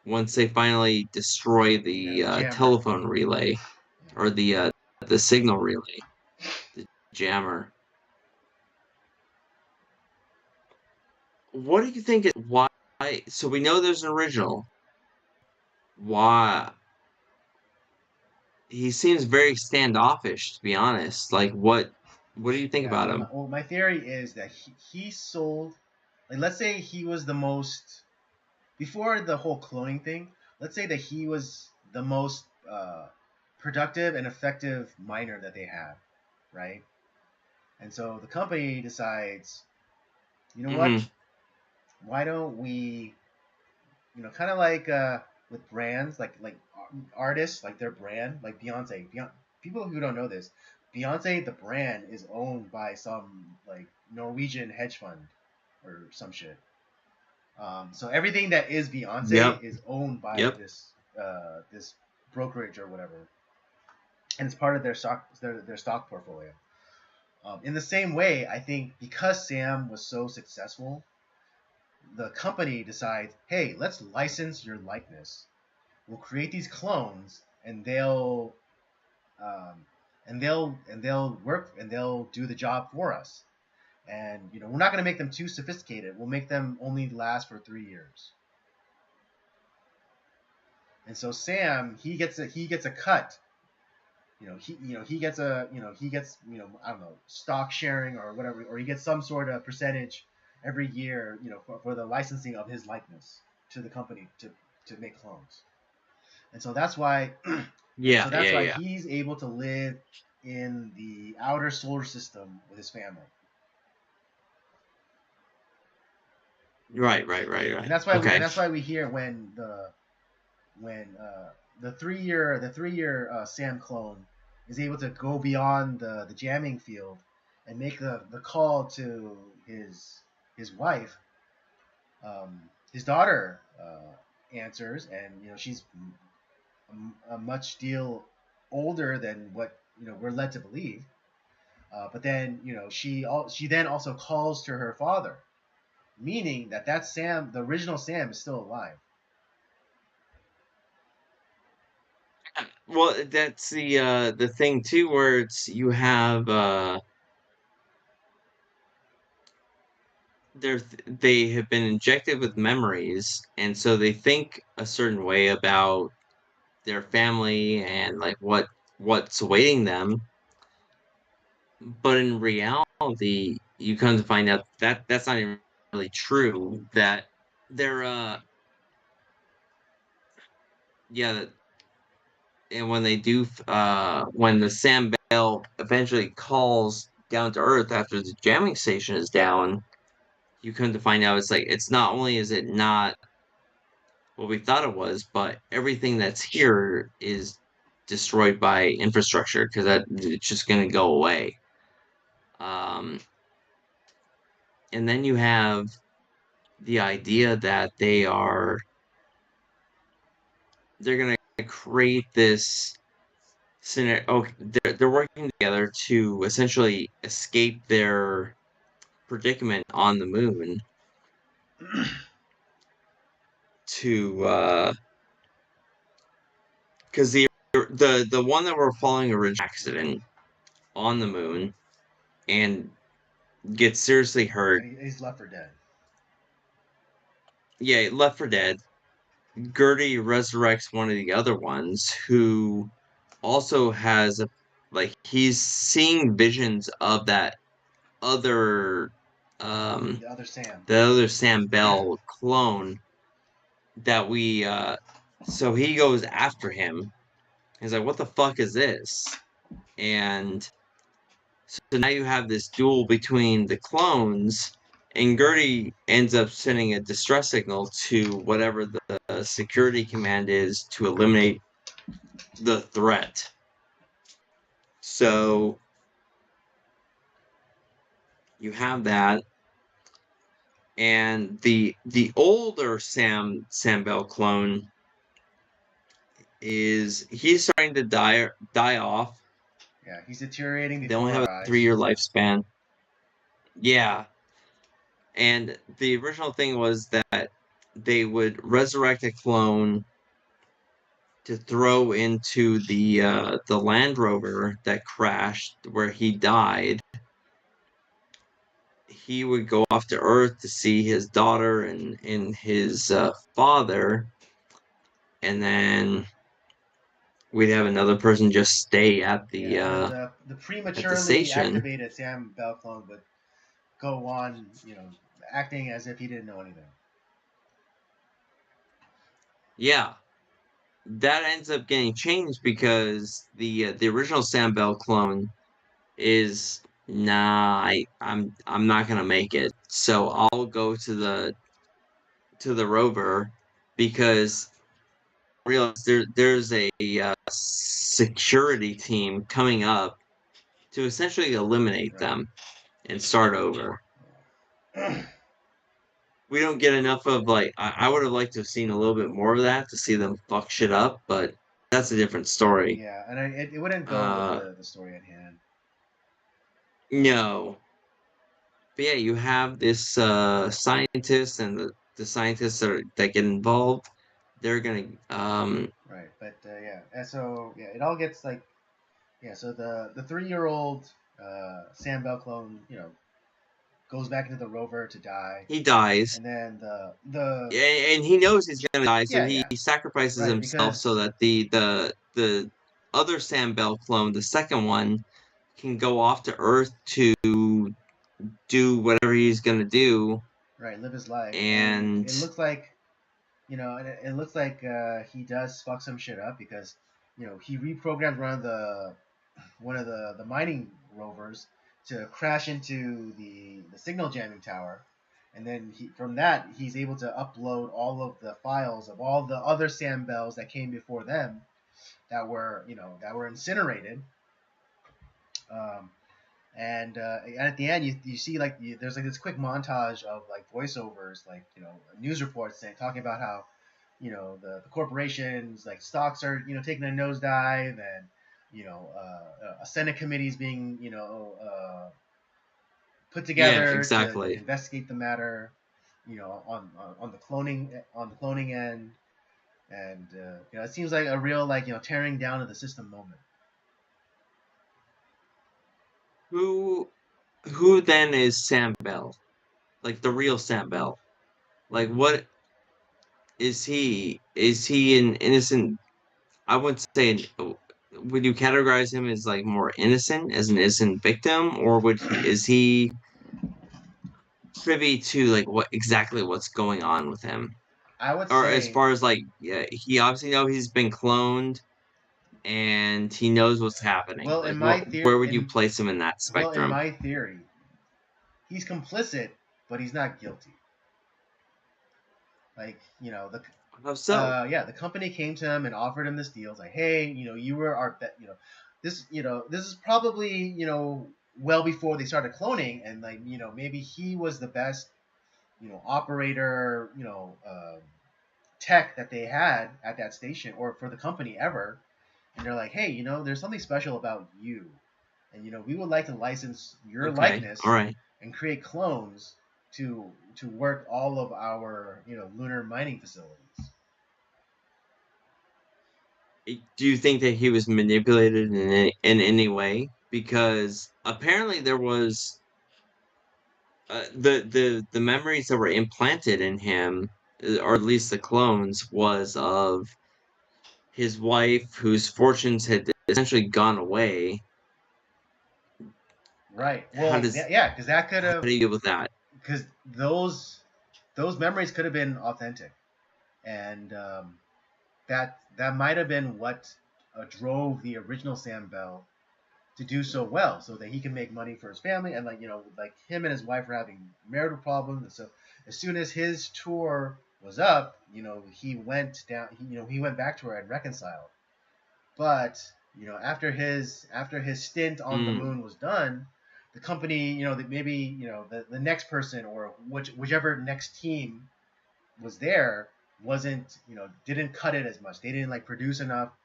once they finally destroy Yeah, the the jammer. telephone relay or the signal relay, the jammer. What do you think? Why? So we know there's an original. Why? He seems very standoffish, to be honest. Like, what do you think Yeah. about him? My theory is that he sold. Like, let's say he was the most before the whole cloning thing. Let's say that he was the most productive and effective miner that they had, right? And so the company decides, you know what? Hmm. Why don't we, kind of like with brands, like artists, like their brand, like Beyonce. People who don't know this, Beyonce, the brand is owned by some like Norwegian hedge fund or some shit. So everything that is Beyonce Yep. is owned by Yep. this brokerage or whatever, and it's part of their stock portfolio. In the same way, I think because Sam was so successful, the company decides, hey, let's license your likeness. We'll create these clones, and um, they'll work and they'll do the job for us. And we're not going to make them too sophisticated. We'll make them only last for 3 years. And so Sam, he gets a cut. He gets I don't know, stock sharing or whatever, or he gets some sort of percentage every year, for the licensing of his likeness to the company to make clones. And so that's why Yeah. Yeah. Yeah. he's able to live in the outer solar system with his family. Right. Right. Right. Right. Okay. That's why we hear when the 3 year Sam clone is able to go beyond the jamming field and make the call to his wife. His daughter answers, and she's a much deal older than what we're led to believe. But then she then also calls to her father, meaning that Sam, the original Sam, is still alive. Well, that's the thing too, where it's you have they have been injected with memories, and so they think a certain way about their family and like what's awaiting them. But in reality, you come to find out that that's not even really true. That they're yeah, and when they do when the Sam Bell eventually calls down to Earth after the jamming station is down, you come to find out it's like it's not only is it not what we thought it was, but everything that's here is destroyed by infrastructure because that it's just going to go away. Um, and then you have the idea that they're going to create this scenario. Oh, they're working together to essentially escape their predicament on the moon to because the one that we're following original accident on the moon and gets seriously hurt. He's left for dead. Yeah, Left for Dead. Gertie resurrects one of the other ones who also has he's seeing visions of that other The other Sam. the other Sam Bell clone that we so he goes after him. He's like, what the fuck is this? And so now you have this duel between the clones, and Gertie ends up sending a distress signal to whatever the security command is to eliminate the threat. So you have that, and the older Sam Bell clone he's starting to die off. Yeah, he's deteriorating They before only have our a eyes. 3-year lifespan. Yeah. And the original thing was that they would resurrect a clone to throw into the Land Rover that crashed where he died. He would go off to Earth to see his daughter and his father, and then we'd have another person just stay at The the prematurely station. activated Sam Bell clone would go on, acting as if he didn't know anything. Yeah, that ends up getting changed because the original Sam Bell clone is nah, I'm not gonna make it. So I'll go to the rover because I realize there's a security team coming up to essentially eliminate Right. them and start over. We don't get enough of I would have liked to have seen a little bit more of that to see them fuck shit up, but that's a different story. Yeah, and it wouldn't go with the story at hand. No. But yeah, you have this scientist and the scientists that get involved. They're gonna Right, but yeah, and so yeah, it all gets like so the 3-year-old Sam Bell clone goes back into the rover to die, he dies, and then the and he knows he's gonna die, so he yeah sacrifices right himself so because that the other Sam Bell clone, the second one, can go off to Earth to do whatever he's gonna do. right live his life, and And it looks like it looks like he does fuck some shit up because he reprogrammed one of the mining rovers to crash into the signal jamming tower, and then from that he's able to upload all of the files of all the other Sam Bells that came before them that were incinerated. Um, and at the end, you see there's like this quick montage of like voiceovers, like news reports talking about how the corporations like stocks are taking a nosedive, and a Senate committee is being put together to exactly. investigate the matter, on the cloning end, and it seems like a real tearing down of the system moment. Who then is Sam Bell? Like the real Sam Bell? Like what is he? Is he an innocent? I would say, would you categorize him as like more innocent, as an innocent victim, or is he privy to like what's going on with him? I would Or as say, far as like, yeah, he obviously know he's been cloned and he knows what's happening. well, Like, in my where theory, would you place him in that in spectrum? my theory, he's complicit, but he's not guilty. Like, How so? the company came to him and offered him this deal. It's like, hey, you were our bet. This is probably well before they started cloning, and like maybe he was the best operator tech that they had at that station or for the company ever. And they're like, hey, there's something special about you, and we would like to license your Okay, all likeness right. and create clones to work all of our lunar mining facilities. Do you think that he was manipulated in any way? Because apparently there was the memories that were implanted in him, or at least the clones, was of his wife, whose fortunes had essentially gone away. Right. How Well, does yeah, because that could how have do you deal with that? because those memories could have been authentic, and that might have been what drove the original Sam Bell to do so well, so that he can make money for his family, and like him and his wife were having marital problems, and so as soon as his tour was up, he went down. He went back to her and reconciled. But after his stint on the Mm, moon was done, the company, maybe the next person or whichever next team was there wasn't didn't cut it as much. They didn't like produce enough.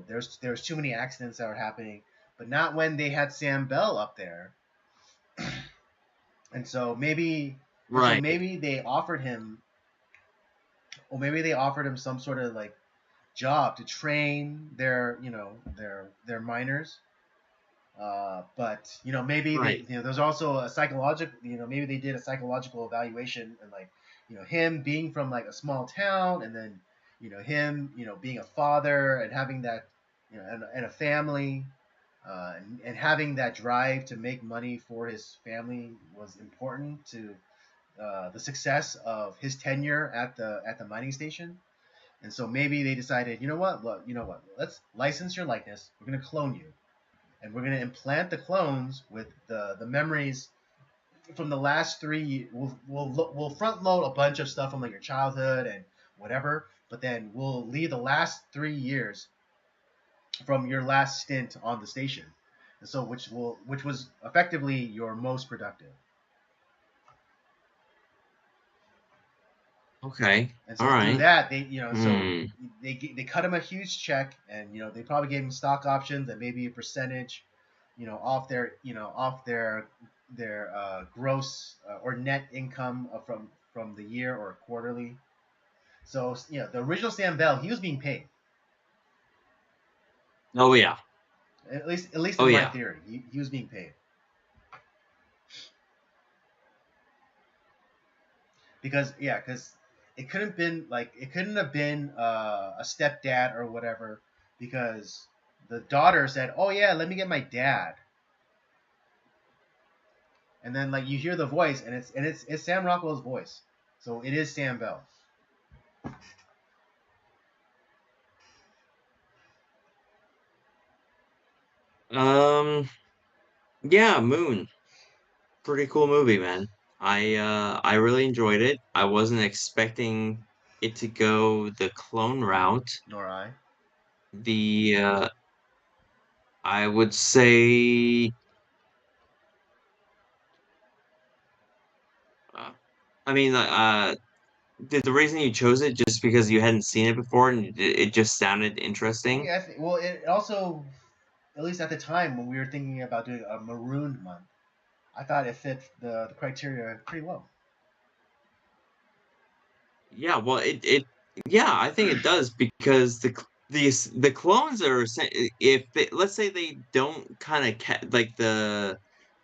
There's too many accidents that were happening, but not when they had Sam Bell up there. And so maybe and so right. maybe they offered him, or maybe they offered him some sort of like job to train their miners. But maybe Right. there's also a psychological, maybe they did a psychological evaluation, and like him being from like a small town, and then him being a father and having that and a family, and having that drive to make money for his family was important to the success of his tenure at the mining station. And so maybe they decided, look, let's license your likeness. We're going to clone you, and we're going to implant the clones with the memories from the last 3. We'll front load a bunch of stuff from like your childhood and whatever, but then we'll leave the last 3 years from your last stint on the station, and so which was effectively your most productive. Okay. And All so through right. that, Hmm. they cut him a huge check, and they probably gave him stock options and maybe a percentage, off their gross or net income from the year or quarterly. So the original Sam Bell, he was being paid. Oh yeah. At least Oh in my yeah. theory, he was being paid because it couldn't have been a stepdad or whatever, because the daughter said, "Oh yeah, let me get my dad," and then like you hear the voice, and it's Sam Rockwell's voice, so it is Sam Bell. Um. Yeah. Moon. Pretty cool movie, man. I really enjoyed it. I wasn't expecting it to go the clone route. Nor I. The I would say, uh, I mean, the reason you chose it just because you hadn't seen it before and it just sounded Well, interesting. yeah. Well, it also. at least at the time when we were thinking about doing a marooned month, I thought it fit the criteria pretty well. Yeah, well, yeah, I think it does because the clones are if they, let's say they don't kind of like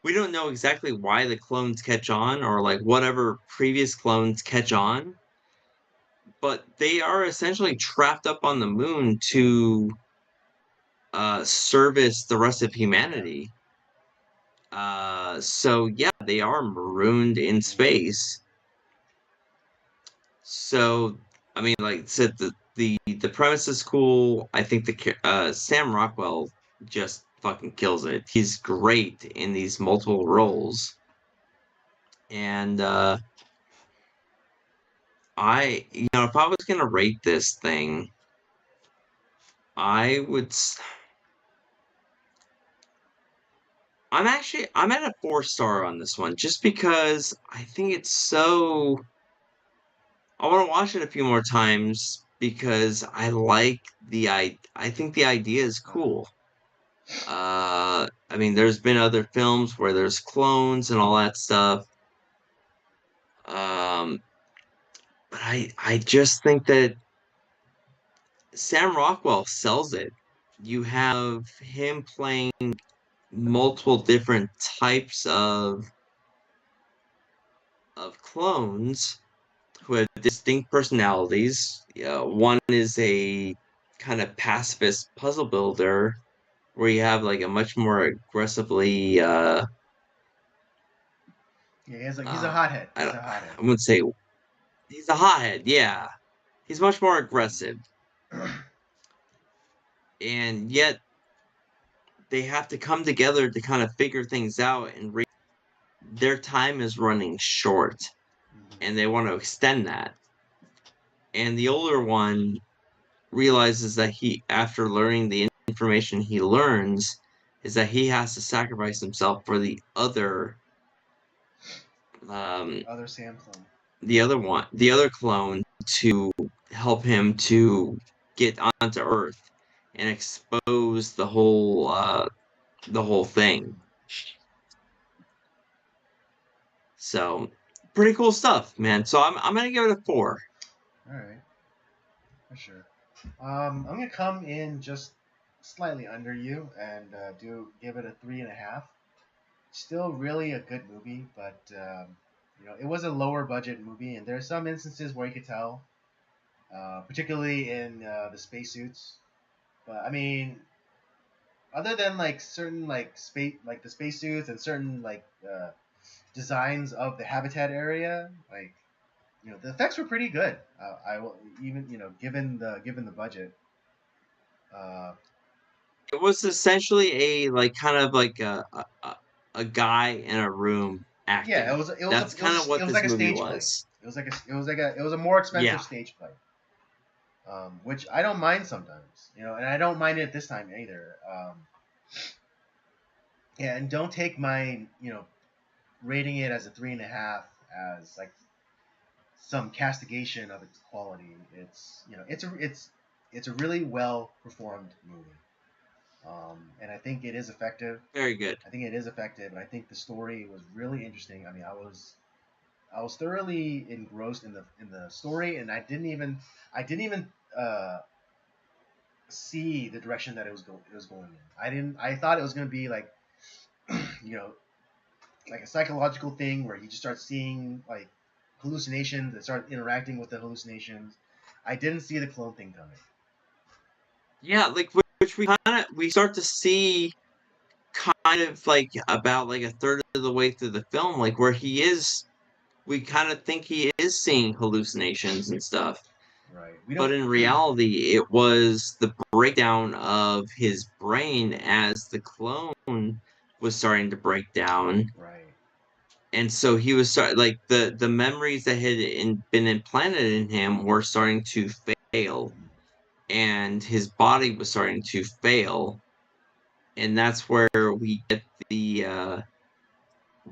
we don't know exactly why the clones catch on or like whatever previous clones catch on, but they are essentially trapped up on the moon to service the rest of Yeah. humanity. So yeah, they are marooned in space. So, I mean, like I said, the premise is cool. I think Sam Rockwell just fucking kills it. He's great in these multiple roles, and if I was gonna rate this thing, I would. I'm at a 4-star on this one, just because I think it's so. I want to watch it a few more times because I think the idea is cool. I mean, there's been other films where there's clones and all that stuff. Um, but I just think that Sam Rockwell sells it. You have him playing multiple different types of clones who have distinct personalities. One is a kind of pacifist puzzle builder, where you have like a much more aggressively Yeah, he's a hothead. I He's don't a hothead. I wouldn't say he's a hothead, yeah. He's much more aggressive. And yet they have to come together to kind of figure things out and their time is running short and they want to extend that. And the older one realizes that after learning the information he learns, is that he has to sacrifice himself for Other Sam clone. the other clone to help him to get onto Earth and expose the whole thing. So pretty cool stuff, man. So I'm gonna give it a 4. All right, for sure. I'm gonna come in just slightly under you and do give it a 3.5. Still really a good movie, but it was a lower budget movie, and there are some instances where you could tell, particularly in the spacesuits. But I mean, other than like certain like the spacesuits and certain like designs of the habitat area, like the effects were pretty good. I will even given the budget. Uh, It was essentially a like kind of like a guy in a room yeah, acting. That's kind of it what was this like a movie stage play. was. It was a more Yeah. expensive stage play, which I don't mind sometimes, and I don't mind it this time either. Yeah, and don't take my rating it as a 3.5 as like some castigation of its quality. It's a really well performed movie. And I think it is effective. Very good. I think it is effective, and I think the story was really interesting. I mean, I was thoroughly engrossed in the story, and I didn't even see the direction that it was going in. I thought it was going to be like you know like a psychological thing where he just starts seeing like hallucinations and start interacting with the hallucinations. I didn't see the clone thing coming. Yeah, like which we start to see kind of like about like a third of the way through the film, like where we kind of think he is seeing hallucinations and stuff. Right. But in reality, it was the breakdown of his brain as the clone was starting to break down. Right. And so he was like the memories that had been implanted in him were starting to fail, and his body was starting to fail, and that's where we get the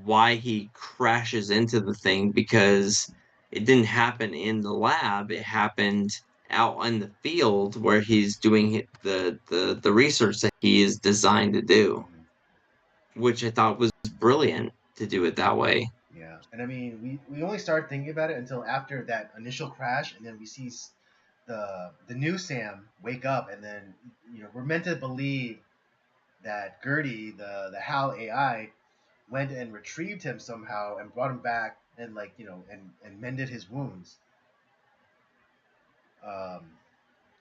why he crashes into the thing, because it didn't happen in the lab, it happened out on the field where he's doing the research that he is designed to do, which I thought was brilliant to do it that way. Yeah, and I mean, we only started thinking about it until after that initial crash, and then we see the new Sam wake up, and then we're meant to believe that Gertie, the HAL AI, went and retrieved him somehow and brought him back and and mended his wounds. Um,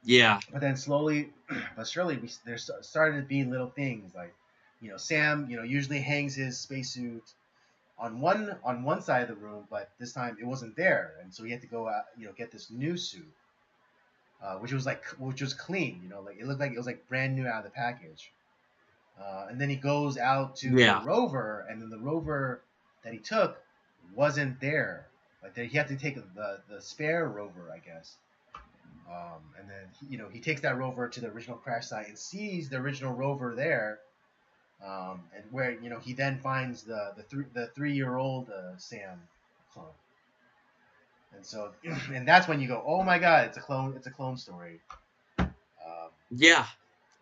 Yeah, but then slowly but surely there started being little things like Sam usually hangs his spacesuit on one side of the room, but this time it wasn't there, and so he had to go out, get this new suit, which was clean, like it looked like it was like brand new out of the package. And then he goes out to the yeah, rover, and then the rover that he took wasn't there. Like he had to take the spare rover, I guess. And then he takes that rover to the original crash site and sees the original rover there, and where he then finds the 3-year-old Sam clone, and so and that's when you go, oh my god, it's a clone story. yeah.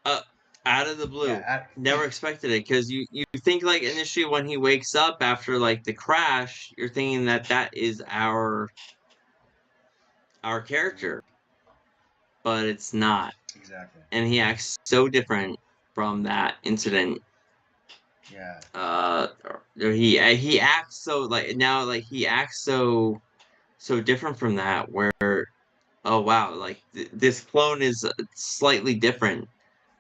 Uh, Out of the blue, Yeah, never expected it because you think like initially when he wakes up after like the crash, you're thinking that that is our character, but it's not, exactly. and he acts so different from that incident. Yeah, He acts so like now like he acts so different from that where oh wow like this clone is slightly different.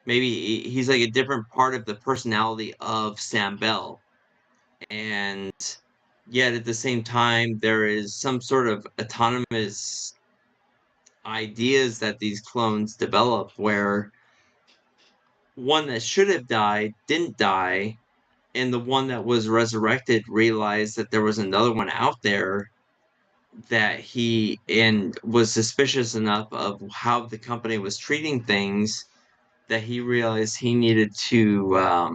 Maybe he's like a different part of the personality of Sam Bell, and yet at the same time there is some sort of autonomous ideas that these clones develop where one that should have died didn't die, and the one that was resurrected realized that there was another one out there that he and was suspicious enough of how the company was treating things that he realized he needed to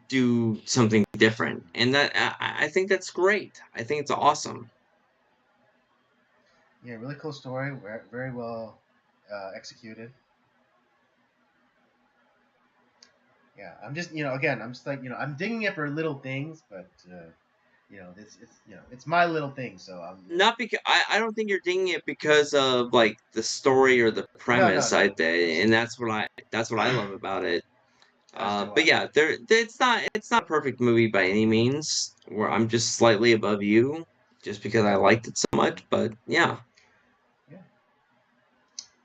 do something different, and that I think that's great. I think it's awesome. yeah, really cool story. Very well executed. Yeah, I'm just again, I'm just like I'm digging it for little things, but it's my little thing, so I'm Not because I don't think you're dinging it because of like the story or the no, no, premise. no. And that's what I love about it. As do But I. yeah, it's not a perfect movie by any means. Where I'm just slightly above you, just because I liked it so much. But yeah, Yeah.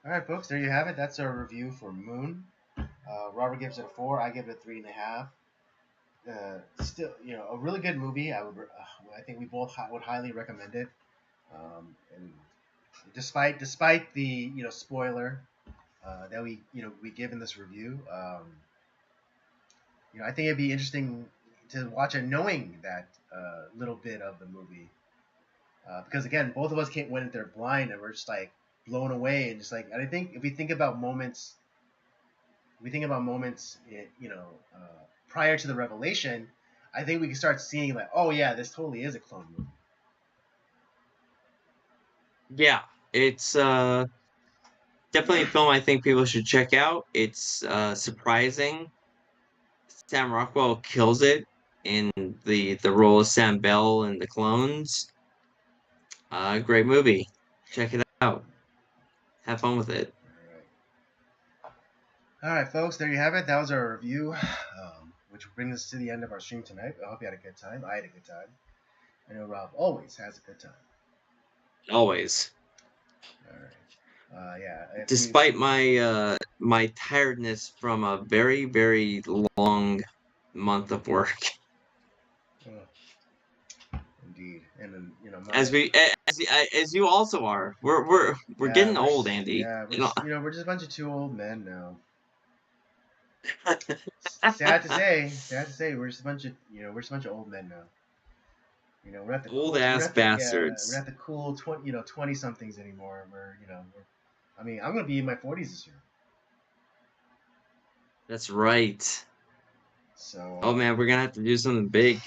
All right, folks. There you have it. That's our review for Moon. Robert gives it a 4. I give it a 3.5. Still, a really good movie. I think we both would highly recommend it. And despite the spoiler that we give in this review, I think it'd be interesting to watch it knowing that little bit of the movie, because again, both of us went in there blind and we're just like blown away and just like. And I think if we think about moments, prior to the revelation, I think we can start seeing like, oh yeah, this totally is a clone movie. yeah, it's definitely a film I think people should check out. It's surprising. Sam Rockwell kills it in the role of Sam Bell and the clones. Great movie. Check it out. Have fun with it. All right, folks, there you have it. That was our review, which brings us to the end of our stream tonight. I hope you had a good time. I had a good time. I know Rob always has a good time. Always. All right. Yeah. If you, Despite my tiredness from a very long month of work. indeed, and then As you also are. We're yeah, getting old, Andy. we're just a bunch of 2 old men now. Sad to say, we're just a bunch of old men now. We're at the Old cool, ass we're bastards. at the cool 20 somethings anymore. I mean, I'm gonna be in my 40s this year. That's right. So Oh man, we're gonna have to do something big.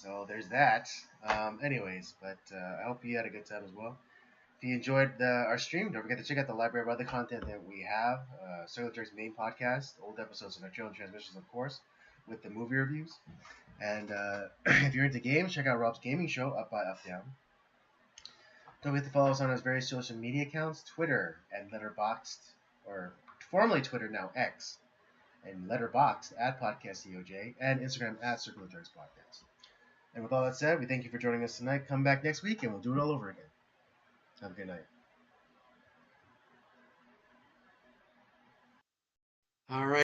So there's that. Anyways, but I hope you had a good time as well. If you enjoyed our stream, don't forget to check out the library of other content that we have. Circular Jerk's main podcast, old episodes of Nocturnal Transmissions, of course, with the movie reviews. And if you're into games, check out Rob's gaming show, Up by Up Down. Don't forget to follow us on his various social media accounts, Twitter and Letterboxd, or formerly Twitter, now X, and Letterboxd at PodcastCOJ, and Instagram at Circular Jerks Podcast. And with all that said, we thank you for joining us tonight. Come back next week and we'll do it all over again. Have a good night. All right.